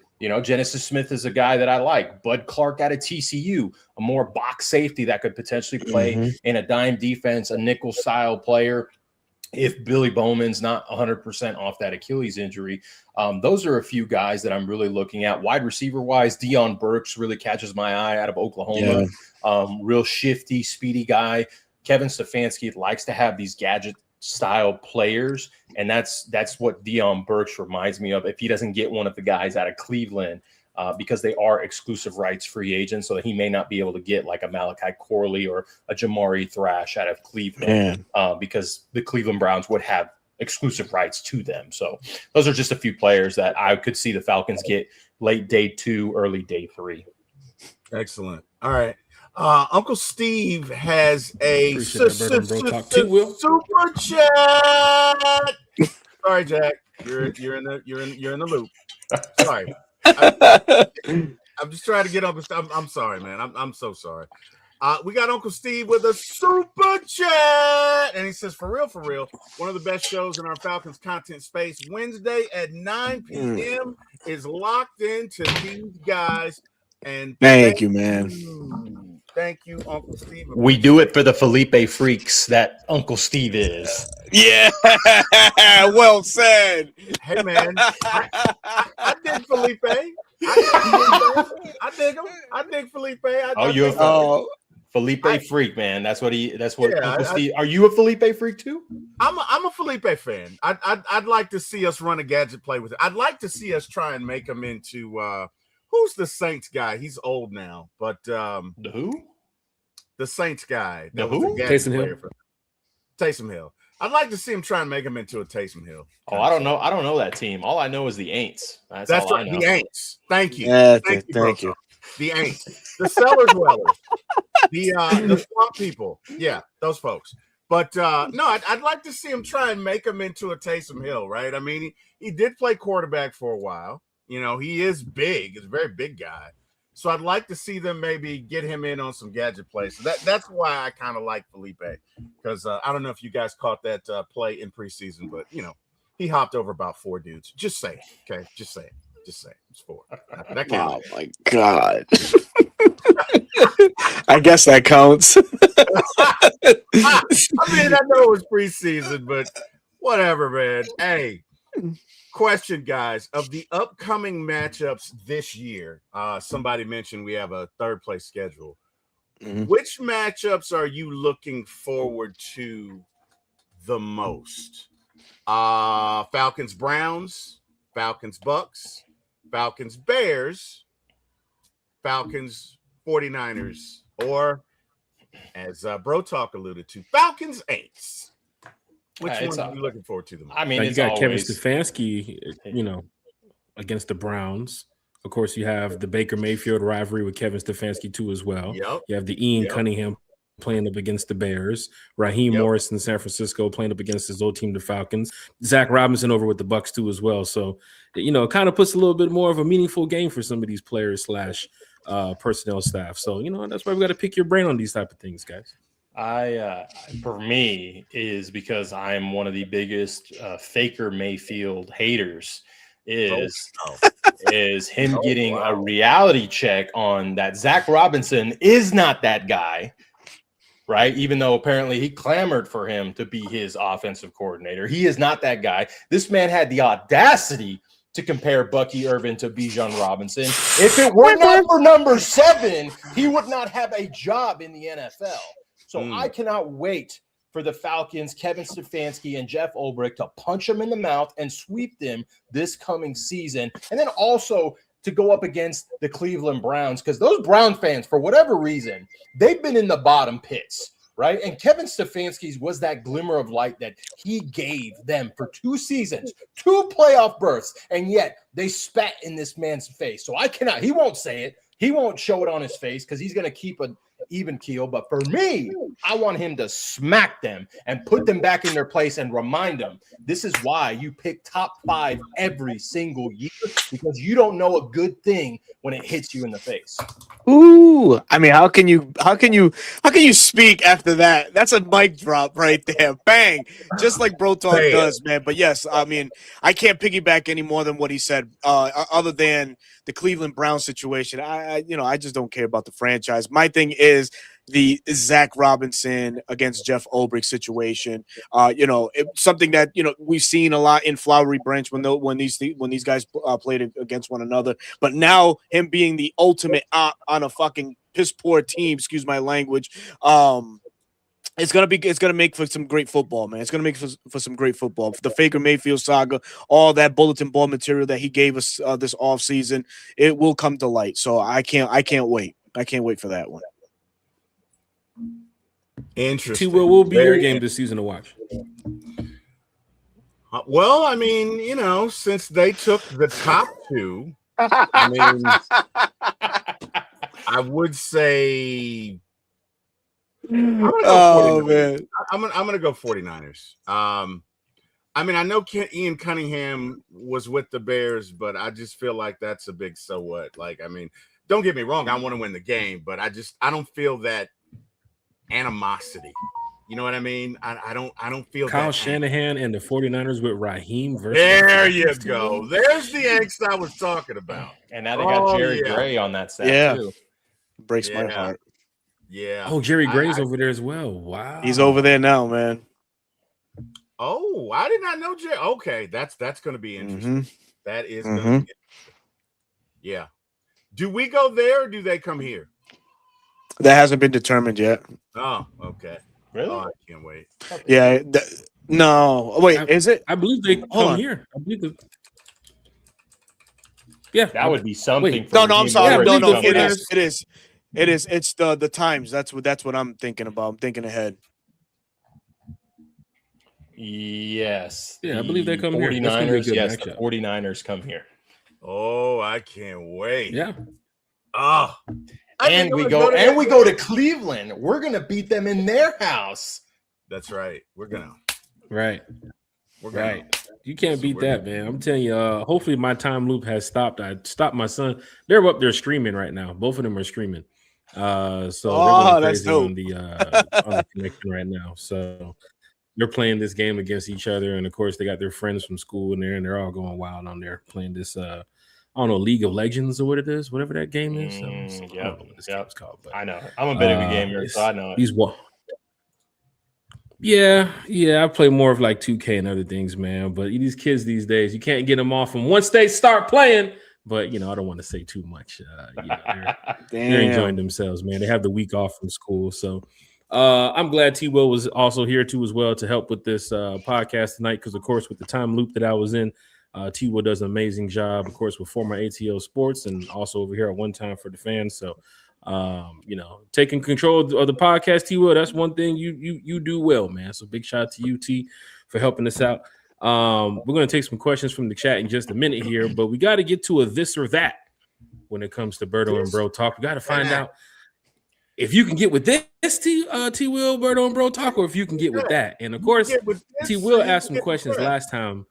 Genesis Smith is a guy that I like. Bud Clark out of TCU, a more box safety that could potentially play in a dime defense, a nickel style player. If Billy Bowman's not 100% off that Achilles injury, those are a few guys that I'm really looking at. Wide receiver wise, Deion Burks really catches my eye out of Oklahoma. Real shifty, speedy guy. Kevin Stefanski likes to have these gadget style players, and that's what Deion Burks reminds me of. If he doesn't get one of the guys out of Cleveland, because they are exclusive rights free agents, so that he may not be able to get like a Malachi Corley or a Jamari Thrash out of Cleveland, because the Cleveland Browns would have exclusive rights to them. So those are just a few players that I could see the Falcons get late day 2, early day 3. Excellent. All right. Uncle Steve has a super chat. Sorry, Jack. You're in the loop. Sorry. I'm just trying to get up. I'm sorry, man. I'm so sorry. We got Uncle Steve with a super chat, and he says, for real, one of the best shows in our Falcons content space. Wednesday at 9 p.m. is locked into these guys. And thank you, man. Thank you, Uncle Steve. We do it for the Felipe freaks that Uncle Steve is. Yeah, well said. Hey, man, I dig Felipe. I dig him. I dig Felipe. Felipe freak, man. That's what Uncle Steve. Are you a Felipe freak too? I'm a Felipe fan. I'd like to see us run a gadget play with it. I'd like to see us try and make him into who's the Saints guy? He's old now, but the who? The Saints guy. The who? Taysom Hill. Taysom Hill. I'd like to see him try and make him into a Taysom Hill. Oh, I don't know. I don't know that team. All I know is the Aints. That's all right. I know. The Aints. Thank you. Thank you. The Aints. The cellar dwellers. The swamp people. Yeah, those folks. But no, I'd like to see him try and make him into a Taysom Hill, right? I mean, he did play quarterback for a while. You know, he is big. He's a very big guy. So I'd like to see them maybe get him in on some gadget plays. So that's why I kind of like Felipe, because I don't know if you guys caught that play in preseason, but you know, he hopped over about 4 dudes. Just say it, okay? Just say it. It's 4. That counts. Oh my God. I guess that counts. I mean, I know it was preseason, but whatever, man. Hey. Question, guys, of the upcoming matchups this year, somebody mentioned we have a third place schedule. Mm-hmm. Which matchups are you looking forward to the most? Falcons Browns, Falcons Bucks, Falcons Bears, Falcons 49ers, or as Bro Talk alluded to, Falcons Aints. Which one are you looking forward to the most? I mean, you got Kevin Stefanski, you know, against the Browns. Of course, you have the Baker Mayfield rivalry with Kevin Stefanski too as well. Yep. You have the Ian Cunningham playing up against the Bears. Raheem Morris in San Francisco playing up against his old team, the Falcons. Zach Robinson over with the Bucks too as well. So, you know, it kind of puts a little bit more of a meaningful game for some of these players / personnel staff. So, you know, that's why we got to pick your brain on these type of things, guys. For me is because I'm one of the biggest Faker Mayfield haters is him getting a reality check on that Zach Robinson is not that guy, right? Even though apparently he clamored for him to be his offensive coordinator. He is not that guy. This man had the audacity to compare Bucky Irvin to Bijan Robinson. If it were not for number 7, he would not have a job in the NFL. So I cannot wait for the Falcons, Kevin Stefanski, and Jeff Ulbrich to punch them in the mouth and sweep them this coming season. And then also to go up against the Cleveland Browns, because those Brown fans, for whatever reason, they've been in the bottom pits, right? And Kevin Stefanski's was that glimmer of light that he gave them for 2 seasons, 2 playoff berths, and yet they spat in this man's face. So I cannot – he won't say it. He won't show it on his face because he's going to keep an even keel. But for me, I want him to smack them and put them back in their place and remind them this is why you pick top 5 every single year, because you don't know a good thing when it hits you in the face. Ooh, I mean, how can you speak after that? That's a mic drop right there. Bang. Just like Bro Talk does, man. But yes, I mean, I can't piggyback any more than what he said, other than the Cleveland Browns situation. I just don't care about the franchise. My thing is the Zach Robinson against Jeff Ulbrich situation. Something that we've seen a lot in Flowery Branch when these guys played against one another. But now him being the ultimate op on a fucking piss poor team, excuse my language. It's gonna make for some great football, man. It's gonna make for some great football. The Faker Mayfield saga, all that bulletin board material that he gave us this offseason, it will come to light. So I can't wait. I can't wait for that one. Interesting. What will be your game this season to watch? Well, I mean, since they took the top 2, I mean, I would say. I'm gonna go 49ers. I mean, I know Ian Cunningham was with the Bears, but I just feel like that's a big so what. Like, I mean, don't get me wrong, I want to win the game, but I don't feel that animosity. You know what I mean? I don't feel Kyle Shanahan and the 49ers with Raheem versus. There you go. There's the angst I was talking about. And now they got Jerry Gray on that staff too. Breaks my heart. Yeah. Oh, Jerry Gray's over there as well. Wow. He's over there now, man. Oh, I did not know Jerry. Okay, that's going to be interesting. That is going to be interesting. Yeah. Do we go there or do they come here? That hasn't been determined yet. Oh, okay. Really? Oh, I can't wait. Yeah. No. Wait, is it? I believe they come here. I believe Yeah. That would be something. No, I'm sorry. Yeah, No, it is. It's the times. That's what I'm thinking about. I'm thinking ahead. Yes. Yeah, I believe they come here. 49ers, yes, the 49ers come here. Oh, I can't wait. Yeah. Oh. And we go to Cleveland. We're going to beat them in their house. That's right. We're going to. Right. You can't beat that, man. I'm telling you, hopefully my time loop has stopped. I stopped my son. They're up there streaming right now. Both of them are streaming. So they're going crazy on the connection right now. So they're playing this game against each other. And of course, they got their friends from school in there, and they're all going wild on there playing this I don't know, League of Legends or what it is, whatever that game is. I don't know what this game is called, but I know. I'm a bit of a gamer, so I know it. Yeah, I play more of like 2K and other things, man. But these kids these days, you can't get them off them once they start playing. But I don't want to say too much. They're enjoying themselves, man. They have the week off from school, so I'm glad T. Will was also here too as well to help with this podcast tonight. Because of course, with the time loop that I was in, T. Will does an amazing job, of course, with former ATL Sports and also over here at One Time for the Fans. So. Taking control of the podcast, T. Will, that's one thing you do well, man. So big shout out to you, T, for helping us out. We're going to take some questions from the chat in just a minute here, but we got to get to a this or that when it comes to Berto and Bro Talk. We got to find out if you can get with this, T. Will, Berto and Bro Talk, or if you can get with that. And of course, T. Will asked some questions last time.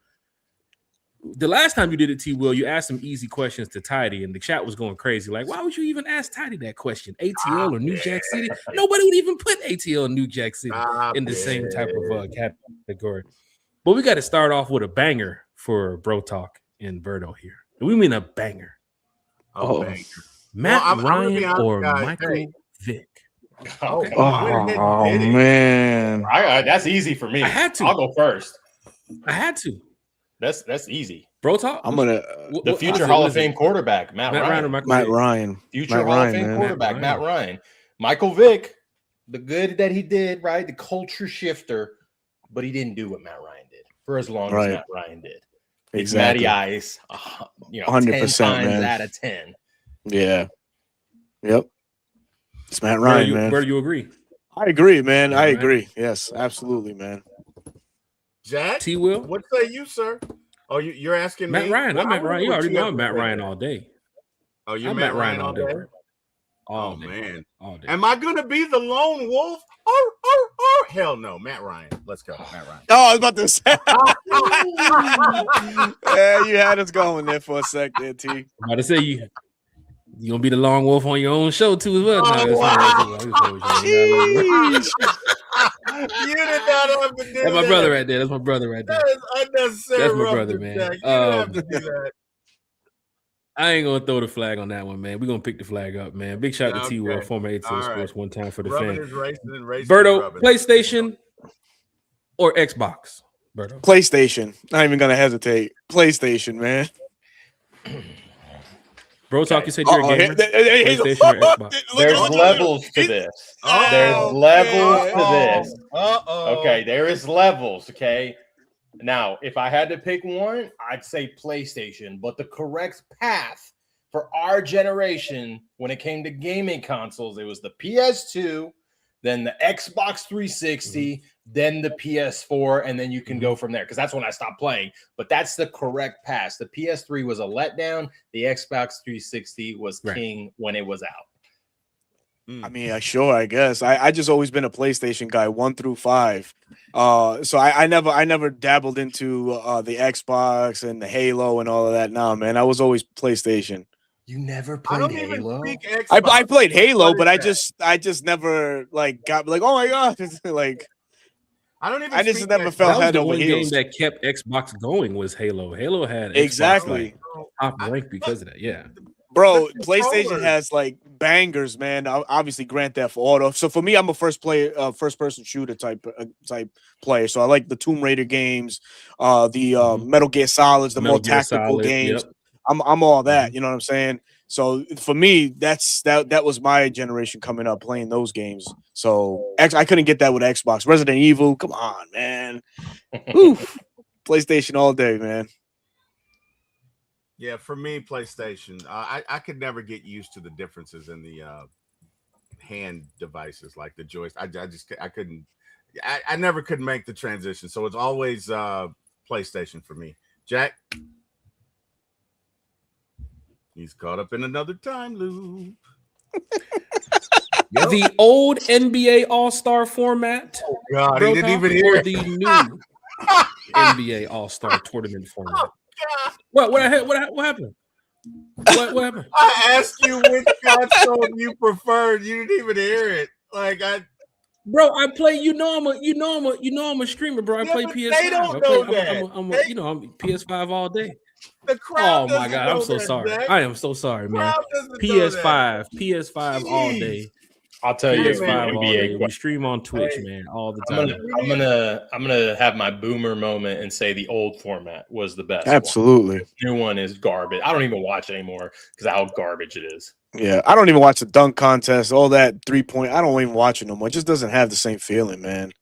The last time you did it, T. Will, you asked some easy questions to Tidy, and the chat was going crazy. Like, why would you even ask Tidy that question? ATL or New Jack City? Nobody would even put ATL and New Jack City in the same type of category. But we got to start off with a banger for Bro Talk and Berto here. We mean a banger. Banger. Matt Ryan or Michael Vick? Okay. Oh man, that's easy for me. I had to. I'll go first. I had to. That's easy. Bro Talk. I'm gonna the future Hall of Fame quarterback, Matt Ryan. Matt Ryan. Future Hall of Fame quarterback, Matt Ryan. Michael Vick, the good that he did, right? The culture shifter, but he didn't do what Matt Ryan did for as long as Matt Ryan did. Exactly. Matty Ice, 100%, 10 times man. out of 10. Yeah. Yep. It's Matt Ryan, man. Where do you agree? I agree, man. I agree. Yes, absolutely, man. Jack, T. Will, what say you, sir? Oh, you're asking Matt me? Ryan. I'm Matt Ryan. You already know I'm Matt Ryan Ryan all day. Oh, you're Matt Ryan all day? All day. Man. All day. Am I going to be the lone wolf? Hell no. Matt Ryan. Let's go. Matt Ryan. Oh, I was about to say. Yeah, you had us going there for a sec there, T. I'm about to say you gonna be the lone wolf on your own show too as well. You did not have to do That's my brother right there. That's my brother right there. That is unnecessary. That's my brother, man. Jack. You didn't have to do that. I ain't gonna throw the flag on that one, man. We're gonna pick the flag up, man. Big shout out to T. Will, former ATL Sports, One Time for the Fan. Berto, PlayStation or Xbox? Berto. PlayStation. Not even gonna hesitate. PlayStation, man. Bro Talk, you said you're a gamer. PlayStation or Xbox? There's levels to this. There's levels to this. Okay, there is levels, okay? Now, if I had to pick one, I'd say PlayStation. But the correct path for our generation when it came to gaming consoles, it was the PS2, then the Xbox 360, then the PS4, and then you can go from there because that's when I stopped playing. But that's the correct path. The PS3 was a letdown. The Xbox 360 was king when it was out. I mean, I guess. I just always been a PlayStation guy, 1 through 5. So I never dabbled into the Xbox and the Halo and all of that. No, man, I was always PlayStation. You never played Halo? I played Halo, but I just never got like, oh my god, like I just never felt head over heels. Game that kept Xbox going was Halo. Halo had exactly top rank because of that. Yeah. Bro, The PlayStation controllers. has like bangers, man. Obviously, Grand Theft Auto. So for me, I'm a first person shooter type player. So I like the Tomb Raider games, the Metal Gear Solids, the more Metal Gear tactical Solid. games. Yep. I'm all that. Mhm. You know what I'm saying? So for me, that was my generation coming up playing those games. So I couldn't get that with Xbox. Resident Evil, come on, man. Oof. PlayStation all day, man. Yeah, for me, PlayStation. I could never get used to the differences in the hand devices, like the joystick. I couldn't. I never could make the transition. So it's always PlayStation for me. Jack, he's caught up in another time loop. Yep. The old NBA All-Star format, God, Bro he didn't Talk, even hear or it. the new NBA All-Star tournament format. God. What happened? What happened? I asked you which console you preferred. You didn't even hear it. Like Bro, I play. I'm a streamer, bro. I Yeah, play but PS5. they don't I play. know that. I'm PS5 all day. The crowd Oh my doesn't god, know I'm so that, sorry. Zach. I am so sorry, The man. crowd doesn't know that. PS5 all Jeez. day. I'll tell you PS5 an all NBA day. We question. stream on Twitch, Hey, man, all the I'm time. gonna have my boomer moment and say the old format was the best. Absolutely. One. The new one is garbage. I don't even watch it anymore because of how garbage it is. Yeah, I don't even watch the dunk contest, all that 3-point. I don't even watch it no more. It just doesn't have the same feeling, man.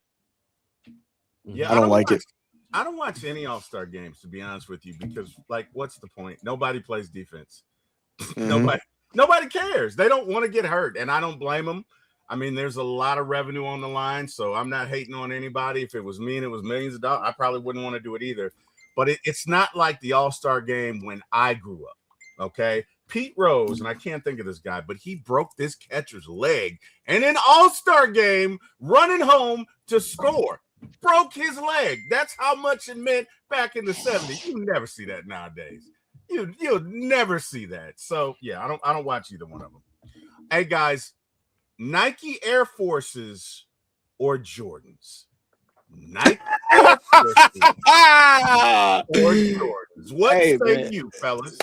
Yeah, I don't like it. I don't watch any All-Star games, to be honest with you, because like, what's the point? Nobody plays defense. Nobody cares. They don't want to get hurt, and I don't blame them. I mean, there's a lot of revenue on the line, so I'm not hating on anybody. If it was me and it was millions of dollars, I probably wouldn't want to do it either. But it's not like the All-Star game when I grew up. Okay, Pete Rose, and I can't think of this guy, but he broke this catcher's leg, and in All-Star game, running home to score, broke his leg. That's how much it meant back in the 70s. You never see that nowadays. You'll never see that. So yeah, I don't watch either one of them. Hey guys, Nike Air Forces or Jordans? Nike Air Forces or Jordans? What say you, fellas?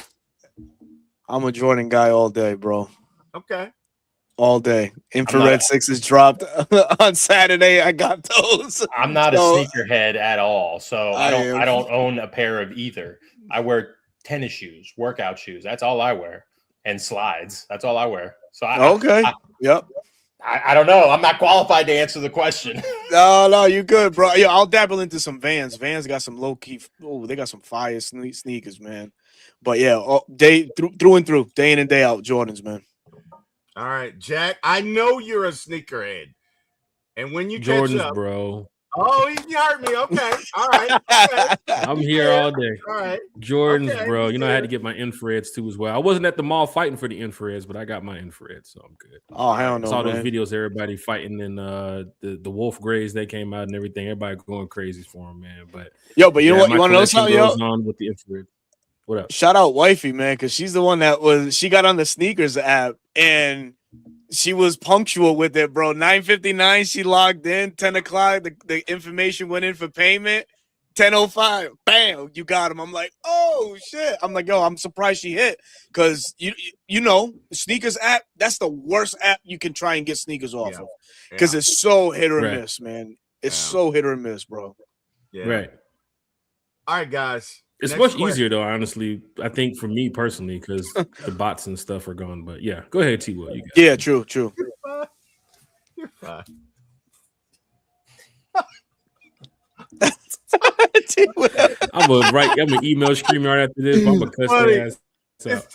I'm a Jordan guy all day, bro. Okay. All day. Infrared sixes dropped on Saturday. I got those. I'm not a sneakerhead at all, so I don't own a pair of either. I wear tennis shoes, workout shoes. That's all I wear, and slides. That's all I wear. So Yep. I don't know. I'm not qualified to answer the question. No, you good, bro. Yeah, I'll dabble into some Vans. Vans got some low key. Oh, they got some fire sneakers, man. But yeah, day through and through, day in and day out, Jordans, man. All right, Jack. I know you're a sneakerhead, and when you Jordans, catch up, bro. Oh, you heard me. Okay. All right. Okay. I'm here all day. All right. Jordans, Okay, bro. You know, I had to get my infrareds too as well. I wasn't at the mall fighting for the infrareds, but I got my infrareds, so I'm good. Oh, hell no, I saw man. those videos, everybody fighting in the Wolf Grays that came out and everything. Everybody going crazy for them, man. But you know what? You want to know something, goes on with the infrared. What up? Shout out wifey, man, because she's the one she got on the sneakers app and she was punctual with it, bro. 9:59, she logged in. 10 o'clock, the information went in for payment. 10:05, bam, you got him. I'm like, oh shit. I'm like, yo, I'm surprised she hit because you know, sneakers app. That's the worst app you can try and get sneakers off of because it's so hit or miss, man. It's so hit or miss, bro. Yeah. Right. All right, guys. It's much easier though, honestly. I think for me personally, because the bots and stuff are gone. But yeah, go ahead, T. Will. Yeah, true. You're fine. I'm gonna email screaming right after this. But I'm gonna cuss their ass.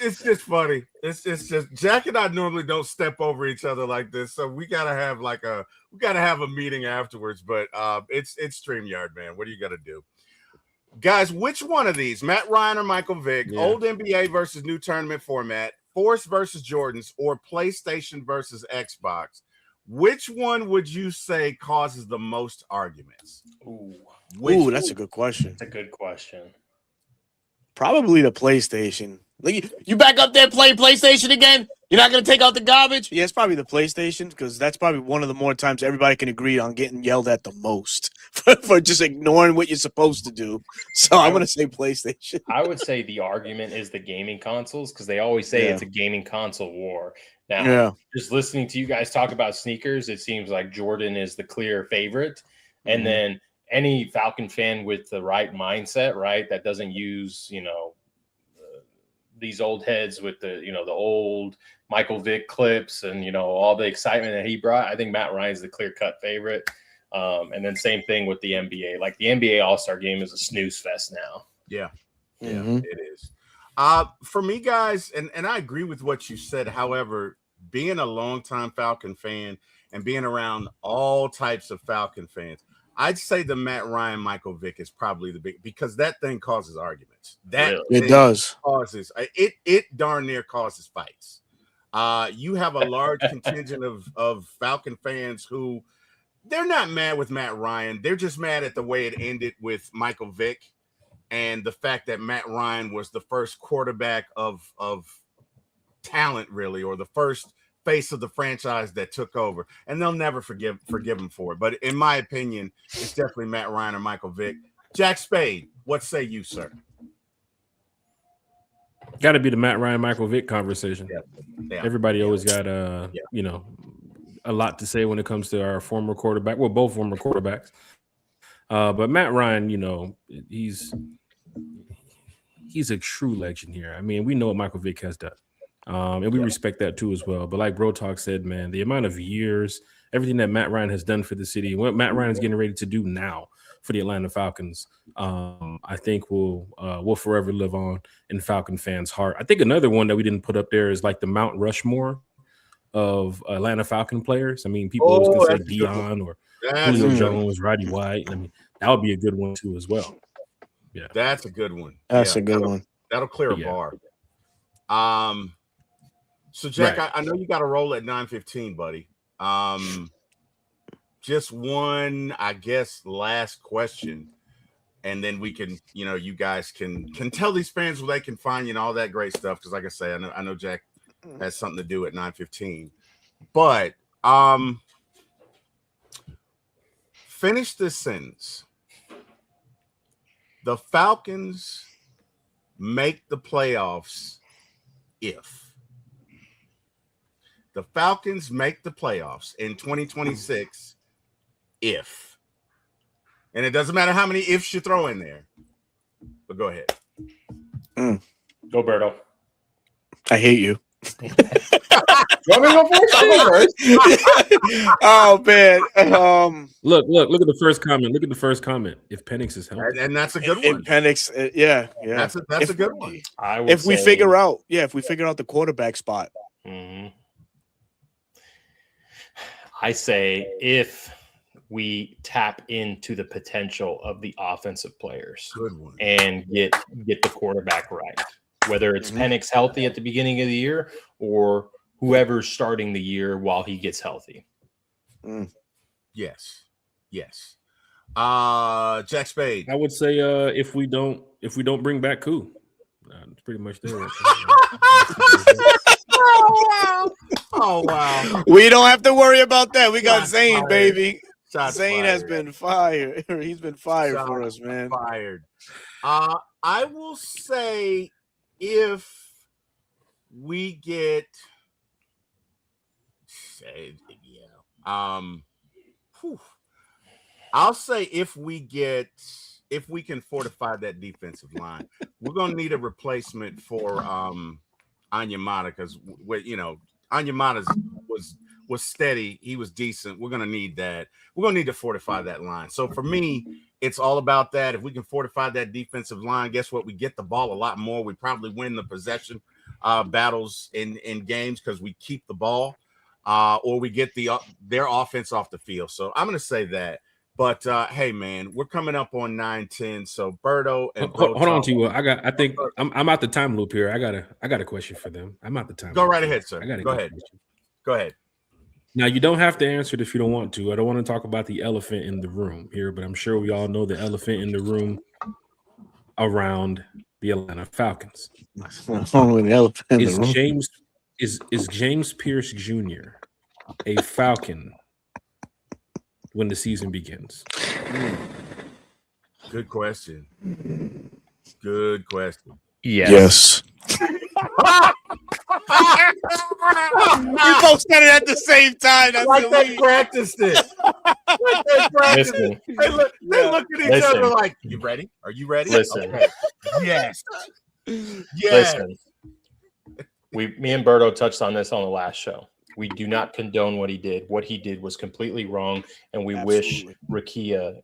It's just funny. It's just Jack and I normally don't step over each other like this, so we gotta have a meeting afterwards. But it's StreamYard, man. What do you gotta do? Guys, which one of these, Matt Ryan or Michael Vick, old NBA versus new tournament format, Force versus Jordans, or PlayStation versus Xbox, which one would you say causes the most arguments? Ooh, that's a good question. That's a good question. Probably the PlayStation. Like, you back up there playing PlayStation again? You're not going to take out the garbage? Yeah, it's probably the PlayStation because that's probably one of the more times everybody can agree on getting yelled at the most for just ignoring what you're supposed to do. So I'm going to say PlayStation. I would say the argument is the gaming consoles because they always say it's a gaming console war. Now, just listening to you guys talk about sneakers, it seems like Jordan is the clear favorite. And then any Falcon fan with the right mindset, right, that doesn't use, these old heads with the, the old Michael Vick clips and, all the excitement that he brought. I think Matt Ryan's the clear-cut favorite. And then same thing with the NBA. Like the NBA All-Star Game is a snooze fest now. Yeah, it is. For me, guys, and I agree with what you said. However, being a longtime Falcon fan and being around all types of Falcon fans, I'd say the Matt Ryan, Michael Vick is probably the big, because that thing causes arguments. It does. Causes it darn near causes fights. You have a large contingent of Falcon fans who they're not mad with Matt Ryan. They're just mad at the way it ended with Michael Vick and the fact that Matt Ryan was the first quarterback of talent, really, or the first face of the franchise that took over, and they'll never forgive him for it. But in my opinion, it's definitely Matt Ryan or Michael Vick. Jack Spade, what say you, sir? Got to be the Matt Ryan, Michael Vick conversation. Yeah. Everybody always got a lot to say when it comes to our former quarterback. Well, both former quarterbacks. But Matt Ryan, he's a true legend here. I mean, we know what Michael Vick has done. And we respect that too as well. But like Bro Talk said, man, the amount of years, everything that Matt Ryan has done for the city, what Matt Ryan is getting ready to do now for the Atlanta Falcons, I think will forever live on in Falcon fans' heart. I think another one that we didn't put up there is like the Mount Rushmore of Atlanta Falcon players. I mean, people always can say Dion or Julio Jones, Roddy White. I mean, that would be a good one too as well. Yeah, that's a good one. That's a good one. That'll clear a bar. So Jack, I know you got to roll at 9:15, buddy. Just one, I guess, last question, and then we can, you guys can tell these fans where they can find you and all that great stuff. Because, like I say, I know Jack has something to do at 9:15. But finish this sentence. The Falcons make the playoffs if. The Falcons make the playoffs in 2026 if. And it doesn't matter how many ifs you throw in there. But go ahead. Go, Berto. I hate you. You want me to go first? Oh, man. Look at the first comment. Look at the first comment. If Penix is healthy. And that's a good one. Penix, yeah. That's a good one. If we figure out the quarterback spot. I say if we tap into the potential of the offensive players and get the quarterback right, whether it's Penix healthy at the beginning of the year or whoever's starting the year while he gets healthy. Yes. Jack Spade. I would say if we don't bring back Koo, it's pretty much there. Oh wow! We don't have to worry about that. We got Zane, baby. Zane has been fired. He's been fired for us, man. Fired. I will say if we get, I'll say if we can fortify that defensive line, we're gonna need a replacement for Anyamata because Anyamata was steady. He was decent. We're gonna need that. We're gonna need to fortify that line. So for me, it's all about that. If we can fortify that defensive line, guess what? We get the ball a lot more. We probably win the possession battles in games because we keep the ball, or we get their offense off the field. So I'm gonna say that. But hey, man, we're coming up on 9:10. So Berto and hold on to you. I think I'm out the time loop here. I got a question for them. I'm out the time. Go right ahead, sir. Go ahead. Now you don't have to answer it if you don't want to. I don't want to talk about the elephant in the room here, but I'm sure we all know the elephant in the room around the Atlanta Falcons. Only an elephant in the Is room. James Pierce Jr. a Falcon when the season begins? Good question. Good question. Yes. We both said it at the same time. That's Like they elite. practiced it. Like they practiced Listen. it. They look at each Listen. other like, "You ready? Are you ready?" Listen. Okay. Yes. Yes. Listen, me and Berto touched on this on the last show. We do not condone what he did. What he did was completely wrong, and we wish Rakia,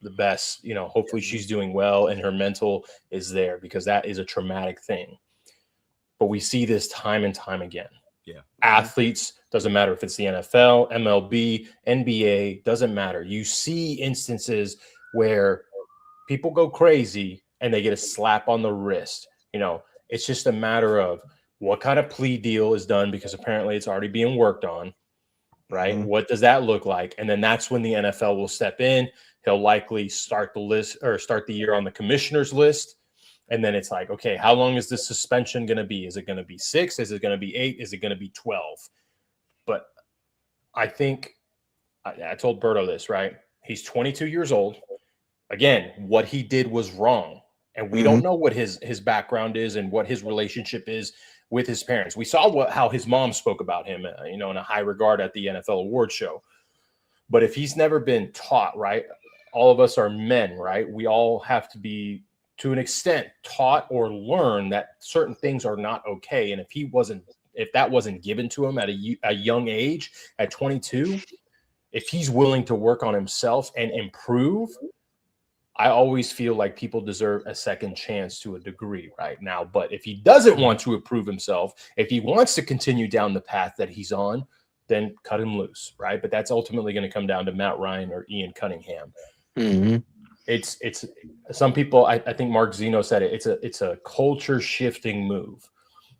the best. Hopefully she's doing well and her mental is there, because that is a traumatic thing. But we see this time and time again. Yeah. Athletes, doesn't matter if it's the NFL, MLB, NBA, doesn't matter. You see instances where people go crazy and they get a slap on the wrist. It's just a matter of what kind of plea deal is done, because apparently it's already being worked on, right? Mm-hmm. What does that look like? And then that's when the NFL will step in. He'll likely start the list or start the year on the commissioner's list. And then it's like, okay, how long is this suspension going to be? Is it going to be 6? Is it going to be 8? Is it going to be 12? But I think I told Berto this, right? He's 22 years old. Again, what he did was wrong. And we don't know what his background is and what his relationship is with his parents. We saw how his mom spoke about him, in a high regard at the NFL award show. But if he's never been taught, right? All of us are men, right? We all have to be, to an extent, taught or learn that certain things are not okay. And if that wasn't given to him at a young age, at 22, if he's willing to work on himself and improve, I always feel like people deserve a second chance to a degree right now. But if he doesn't want to improve himself, if he wants to continue down the path that he's on, then cut him loose, right? But that's ultimately going to come down to Matt Ryan or Ian Cunningham. Mm-hmm. It's some people, I think Mark Zeno said it, it's a culture shifting move.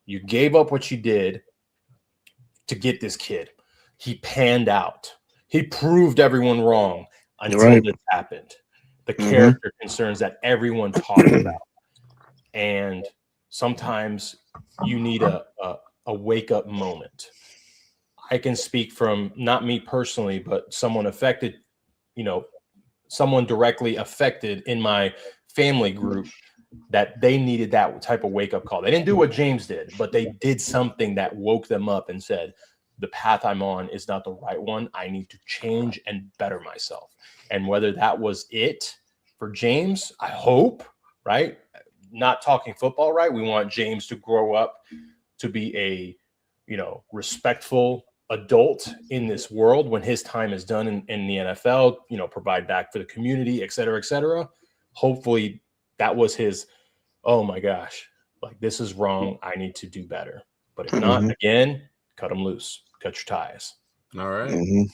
You gave up what you did to get this kid. He panned out. He proved everyone wrong until this happened. The character concerns that everyone talks about. And sometimes you need a wake up moment. I can speak from not me personally, but someone affected, someone directly affected in my family group, that they needed that type of wake up call. They didn't do what James did, but they did something that woke them up and said, the path I'm on is not the right one. I need to change and better myself. And whether that was it for James, I hope, right? Not talking football, right? We want James to grow up to be a, respectful adult in this world when his time is done in the NFL, provide back for the community, et cetera, et cetera. Hopefully that was his, oh my gosh, like this is wrong. I need to do better. But if not, again, cut him loose, cut your ties. All right.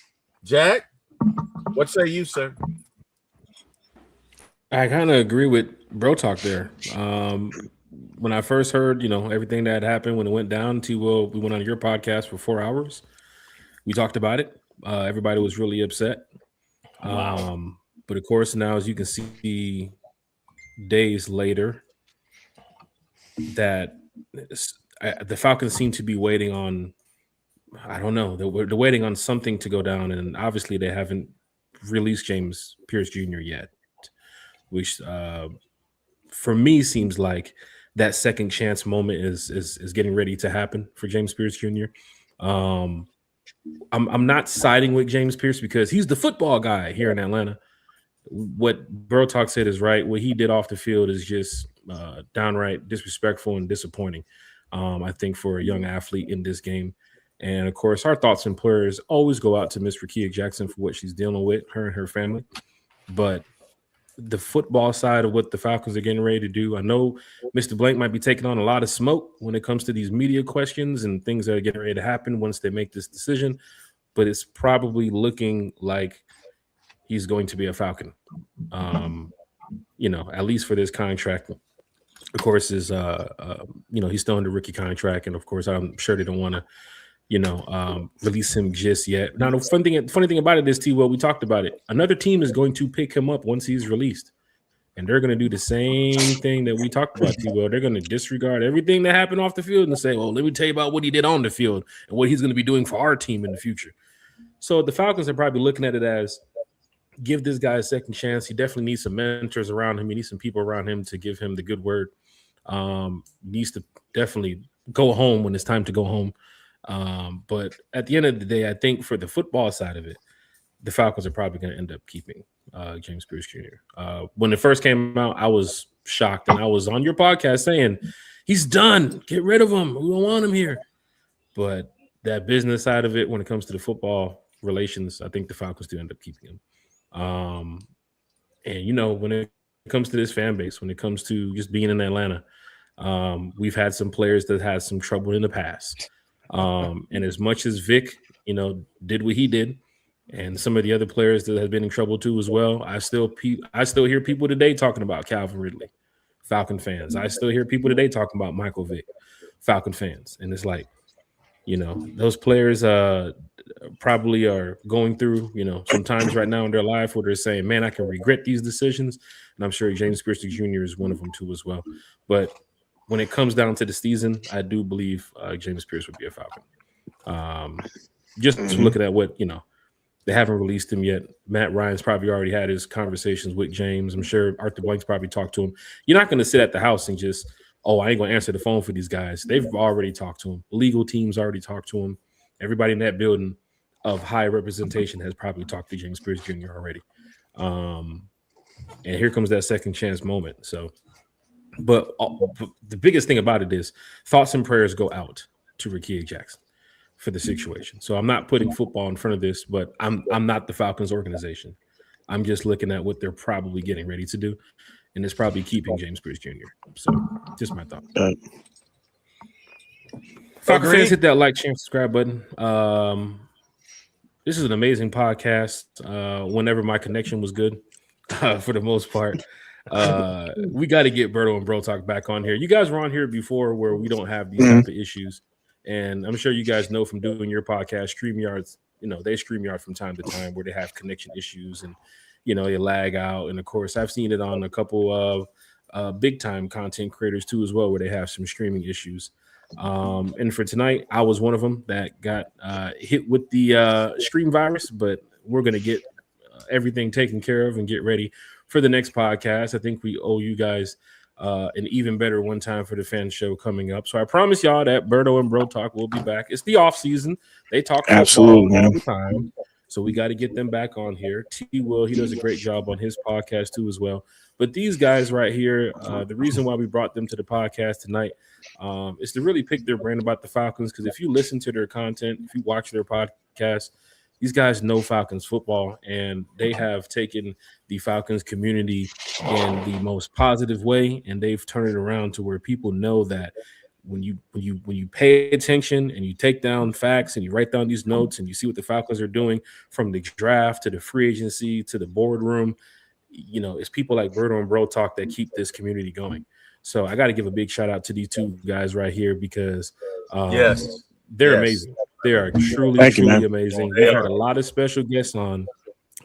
Jack, what say you, sir? I kind of agree with Bro Talk there. When I first heard, everything that happened when it went down, T-Will, we went on your podcast for 4 hours. We talked about it. Everybody was really upset. Wow. But of course, now as you can see, days later, that the Falcons seem to be waiting on, I don't know, they're waiting on something to go down, and obviously they haven't released James Pierce Jr. yet, which for me seems like that second chance moment is getting ready to happen for James Pierce Jr. I'm not siding with James Pierce because he's the football guy here in Atlanta. What Bro Talk said is right. What he did off the field is just downright disrespectful and disappointing, I think, for a young athlete in this game. And, of course, our thoughts and prayers always go out to Miss Rakia Jackson for what she's dealing with, her and her family. But the football side of what the Falcons are getting ready to do, I know Mr. Blank might be taking on a lot of smoke when it comes to these media questions and things that are getting ready to happen once they make this decision. But it's probably looking like he's going to be a Falcon, at least for this contract. Of course, he's still under rookie contract. And, of course, I'm sure they don't want to, release him just yet. Now, the funny thing about it is, T-Will, we talked about it. Another team is going to pick him up once he's released. and they're going to do the same thing that we talked about, T-Will. They're going to disregard everything that happened off the field and say, well, let me tell you about what he did on the field and what he's going to be doing for our team in the future. So the Falcons are probably looking at it as, give this guy a second chance. He definitely needs some mentors around him. He needs some people around him to give him the good word. Needs to definitely go home when it's time to go home. But at the end of the day, I think for the football side of it, the Falcons are probably going to end up keeping James Pierce Jr. When it first came out, I was shocked, and I was on your podcast saying, he's done. Get rid of him. We don't want him here. But that business side of it, when it comes to the football relations, I think the Falcons do end up keeping him. And, you know, when it comes to this fan base, when it comes to just being in Atlanta, we've had some players that had some trouble in the past. And as much as Vic, you know, did what he did, and some of the other players that have been in trouble too as well, I still hear people today talking about Calvin Ridley, Falcon fans. I still hear people today talking about Michael Vick, Falcon fans. And it's like, you know, those players probably are going through, you know, sometimes right now in their life where they're saying, man, I can regret these decisions. And I'm sure James Pierce Jr. is one of them too as well. But when it comes down to the season, I do believe James Pierce would be a Falcon. Just looking at what, you know, they haven't released him yet. Matt Ryan's probably already had his conversations with James. I'm sure Arthur Blank's probably talked to him. You're not going to sit at the house and just, oh, I ain't going to answer the phone for these guys. They've already talked to him. Legal teams already talked to him. Everybody in that building of high representation has probably talked to James Pierce Jr. already. And here comes that second chance moment. So, but the biggest thing about it is thoughts and prayers go out to Rickea Jackson for the situation. So I'm not putting football in front of this, but I'm not the Falcons organization. I'm just looking at what they're probably getting ready to do, and it's probably keeping James Pierce Jr. So just my thought. Falcon fans, hit that like, share, and subscribe button. This is an amazing podcast. Whenever my connection was good, for the most part. We got to get Berto and Bro Talk back on here. You guys were on here before where we don't have these type of issues. And I'm sure you guys know from doing your podcast, StreamYards, you know, they StreamYard from time to time where they have connection issues and, you know, they lag out. And of course, I've seen it on a couple of big time content creators too, as well, where they have some streaming issues. And for tonight, I was one of them that got hit with the stream virus, but we're going to get everything taken care of and get ready for the next podcast. I think we owe you guys an even better one time for the fan show coming up. So I promise y'all that Berto and Bro Talk will be back. It's the off season. They talk absolutely all the time. So we got to get them back on here. T Will, he does a great job on his podcast too as well. But these guys right here, the reason why we brought them to the podcast tonight is to really pick their brain about the Falcons. Because if you listen to their content, if you watch their podcast, these guys know Falcons football, and they have taken the Falcons community in the most positive way, and they've turned it around to where people know that when you pay attention and you take down facts and you write down these notes and you see what the Falcons are doing from the draft to the free agency to the boardroom, you know, it's people like Berto and Bro Talk that keep this community going. So I got to give a big shout out to these two guys right here because they're amazing. They are truly amazing. We've had a lot of special guests on,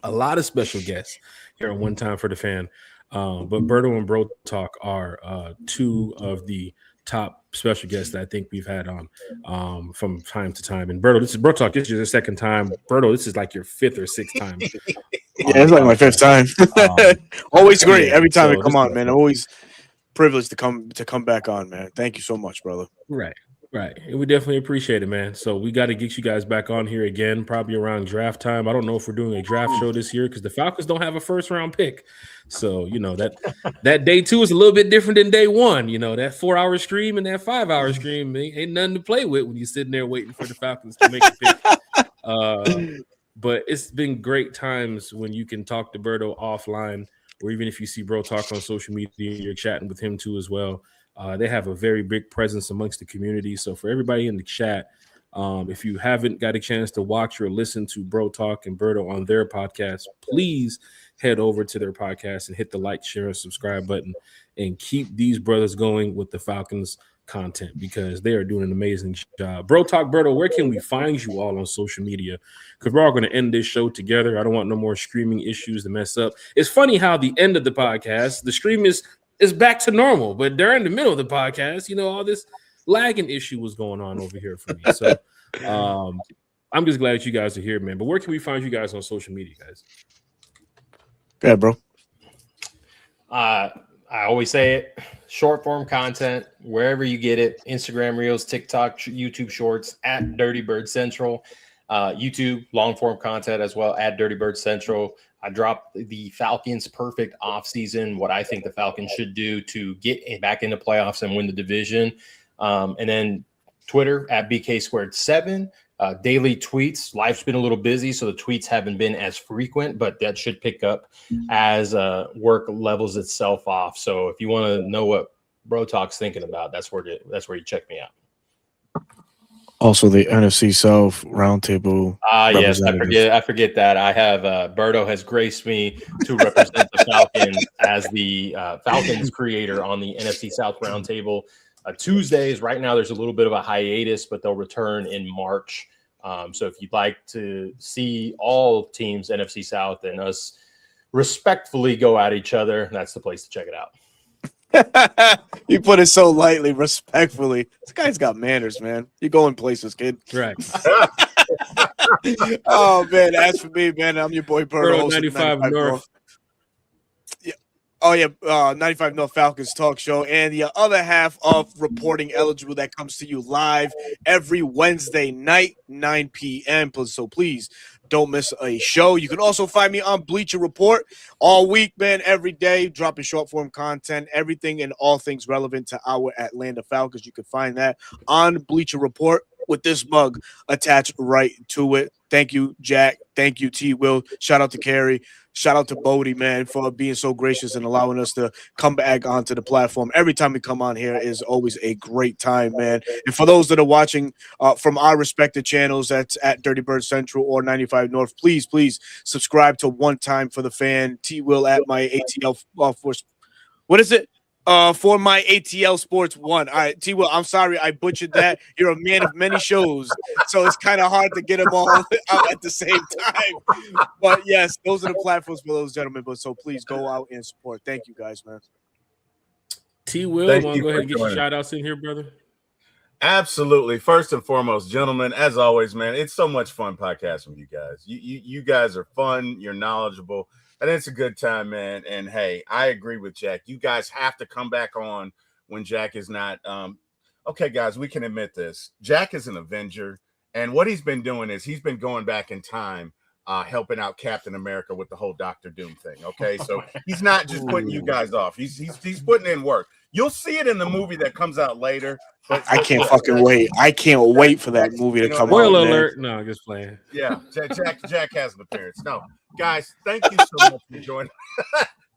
here on One Time for the Fan. But Berto and Bro Talk are two of the top special guests that I think we've had on from time to time. And Berto, this is Bro Talk. This is your second time. Berto, this is like your fifth or sixth time. Yeah, it's like my fifth time. Always great. Every time I come on, man. Always privileged to come back on, man. Thank you so much, brother. Right. And we definitely appreciate it, man. So we got to get you guys back on here again, probably around draft time. I don't know if we're doing a draft show this year because the Falcons don't have a first round pick. So, you know, that day 2 is a little bit different than day 1. You know, that 4-hour stream and that 5-hour stream ain't nothing to play with when you're sitting there waiting for the Falcons to make a pick. But it's been great times when you can talk to Berto offline, or even if you see Bro Talk on social media, you're chatting with him too as well. They have a very big presence amongst the community. So for everybody in the chat, if you haven't got a chance to watch or listen to Bro Talk and Berto on their podcast, please head over to their podcast and hit the like, share, and subscribe button and keep these brothers going with the Falcons content because they are doing an amazing job. Bro Talk Berto, where can we find you all on social media? Because we're all going to end this show together. I don't want no more streaming issues to mess up. It's funny how the end of the podcast, the stream is back to normal, but during the middle of the podcast, all this lagging issue was going on over here for me. So I'm just glad that you guys are here, man. But where can we find you guys on social media, guys? Yeah, bro. I always say it, short form content, wherever you get it, Instagram Reels, TikTok, YouTube Shorts, at Dirty Bird Central, YouTube, long form content as well, at Dirty Bird Central. I dropped the Falcons' perfect offseason, what I think the Falcons should do to get back into playoffs and win the division. And then Twitter, at BK2 daily tweets. Life's been a little busy, so the tweets haven't been as frequent, but that should pick up as work levels itself off. So if you want to know what Bro Talk's thinking about, that's where you check me out. Also, the NFC South Roundtable. Yes, I forget that. I have Berto has graced me to represent the Falcons as the Falcons creator on the NFC South Roundtable. Tuesdays. Right now, there's a little bit of a hiatus, but they'll return in March. So if you'd like to see all teams, NFC South, and us respectfully go at each other, that's the place to check it out. You put it so lightly, respectfully. This guy's got manners, man. You're going places, kid. Right. Oh, man. As for me, man, I'm your boy Berto. 95 North. Oh, yeah, 95 North Falcons talk show, and the other half of Reporting Eligible that comes to you live every Wednesday night, 9 p.m. So please don't miss a show. You can also find me on Bleacher Report all week, man, every day, dropping short form content, everything and all things relevant to our Atlanta Falcons. You can find that on Bleacher Report with this mug attached right to it. Thank you, Jack. Thank you, T. Will. Shout out to Carrie. Shout out to Bodie, man, for being so gracious and allowing us to come back onto the platform. Every time we come on here is always a great time, man. And for those that are watching from our respective channels, that's at Dirty Bird Central or 95 North, please subscribe to One Time for the Fan. T. Will at my ATL Force. What is it? For my ATL Sports 1. All right, T. Will, I'm sorry I butchered that. You're a man of many shows, so it's kind of hard to get them all out at the same time. But yes, those are the platforms for those gentlemen. But so please go out and support. Thank you, guys, man. T. Will, want to go ahead and get your shout outs in here, brother? Absolutely. First and foremost, gentlemen, as always, man, it's so much fun podcasting with you guys. You guys are fun. You're knowledgeable. And it's a good time, man. And hey, I agree with Jack. You guys have to come back on when Jack is not. Okay, guys, we can admit this. Jack is an Avenger. And what he's been doing is he's been going back in time, helping out Captain America with the whole Dr. Doom thing. Okay, so he's not just putting you guys off. He's putting in work. You'll see it in the movie that comes out later. But I can't fucking wait. I can't wait for that movie to come out. Spoiler alert. No, I'm just playing. Yeah, Jack has an appearance. No, guys, thank you so much for joining.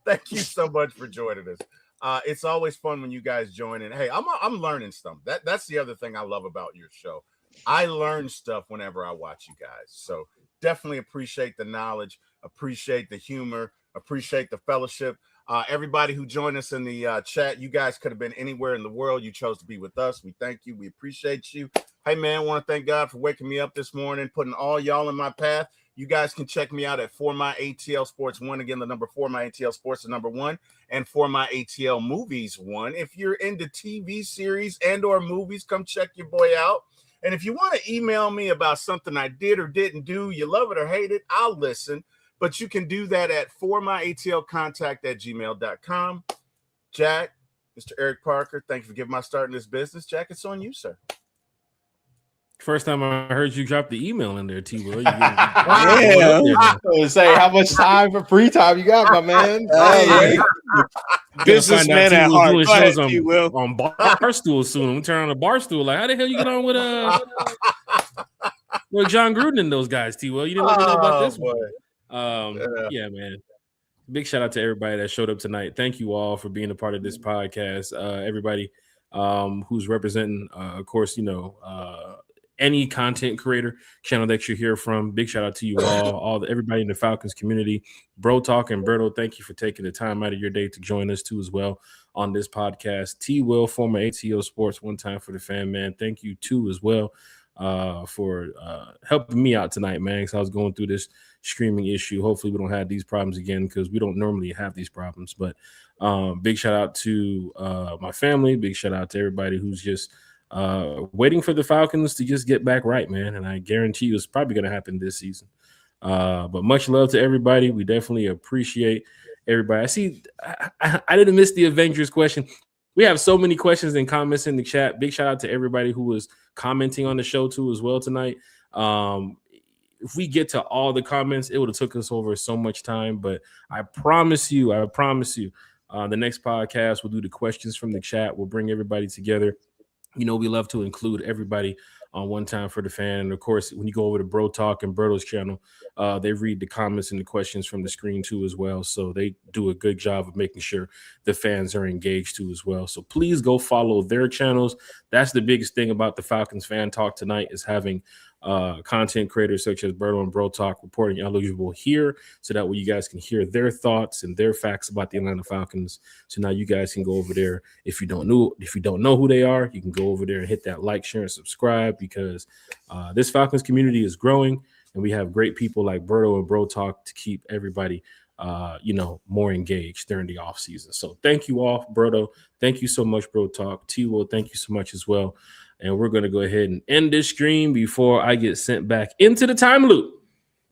Thank you so much for joining us. It's always fun when you guys join. And hey, I'm learning stuff. That's the other thing I love about your show. I learn stuff whenever I watch you guys. So definitely appreciate the knowledge, appreciate the humor, appreciate the fellowship. Everybody who joined us in the chat, you guys could have been anywhere in the world. You chose to be with us. We thank you. We appreciate you. Hey, man, I want to thank God for waking me up this morning, putting all y'all in my path. You guys can check me out at For My ATL Sports 1. Again, the number For My ATL Sports is number 1. And For My ATL Movies 1. If you're into TV series and or movies, come check your boy out. And if you want to email me about something I did or didn't do, you love it or hate it, I'll listen. But you can do that at formyatlcontact@gmail.com. Jack, Mr. Eric Parker, thank you for giving my start in this business. Jack, it's on you, sir. First time I heard you drop the email in there, T. Will. Say how much time for free time you got, my man. Businessman at heart. Doing shows on Barstool soon. We turn on a Barstool. Like, how the hell you get on with John Gruden and those guys, T. Will? You didn't let me know about this one. Yeah, man. Big shout out to everybody that showed up tonight. Thank you all for being a part of this podcast. Everybody who's representing, of course, any content creator channel that you hear from. Big shout out to you all everybody in the Falcons community. Bro Talk and Berto, thank you for taking the time out of your day to join us too as well on this podcast. T. Will, former ATO Sports, one time for the fan, man. Thank you too as well for helping me out tonight, man, because I was going through this streaming issue. Hopefully we don't have these problems again, because we don't normally have these problems. But big shout out to my family. Big shout out to everybody who's just waiting for the Falcons to just get back right, man. And I guarantee you it's probably going to happen this season. But much love to everybody. We definitely appreciate everybody. I see I didn't miss the Avengers question. We have so many questions and comments in the chat. Big shout out to everybody who was commenting on the show too as well tonight. If we get to all the comments, it would have took us over so much time. But I promise you, the next podcast we'll do the questions from the chat. We'll bring everybody together. You know, we love to include everybody on One Time for the Fan. And of course, when you go over to Bro Talk and Berto's channel, they read the comments and the questions from the screen too as well. So they do a good job of making sure the fans are engaged too as well. So please go follow their channels. That's the biggest thing about the Falcons Fan Talk tonight, is having content creators such as Berto and Bro Talk reporting eligible here, so that way you guys can hear their thoughts and their facts about the Atlanta Falcons. So now you guys can go over there. If you don't know who they are, you can go over there and hit that like, share, and subscribe, because this Falcons community is growing, and we have great people like Berto and Bro Talk to keep everybody more engaged during the off season. So thank you all, Berto. Thank you so much, Bro Talk. T-Will, thank you so much as well. And we're going to go ahead and end this stream before I get sent back into the time loop.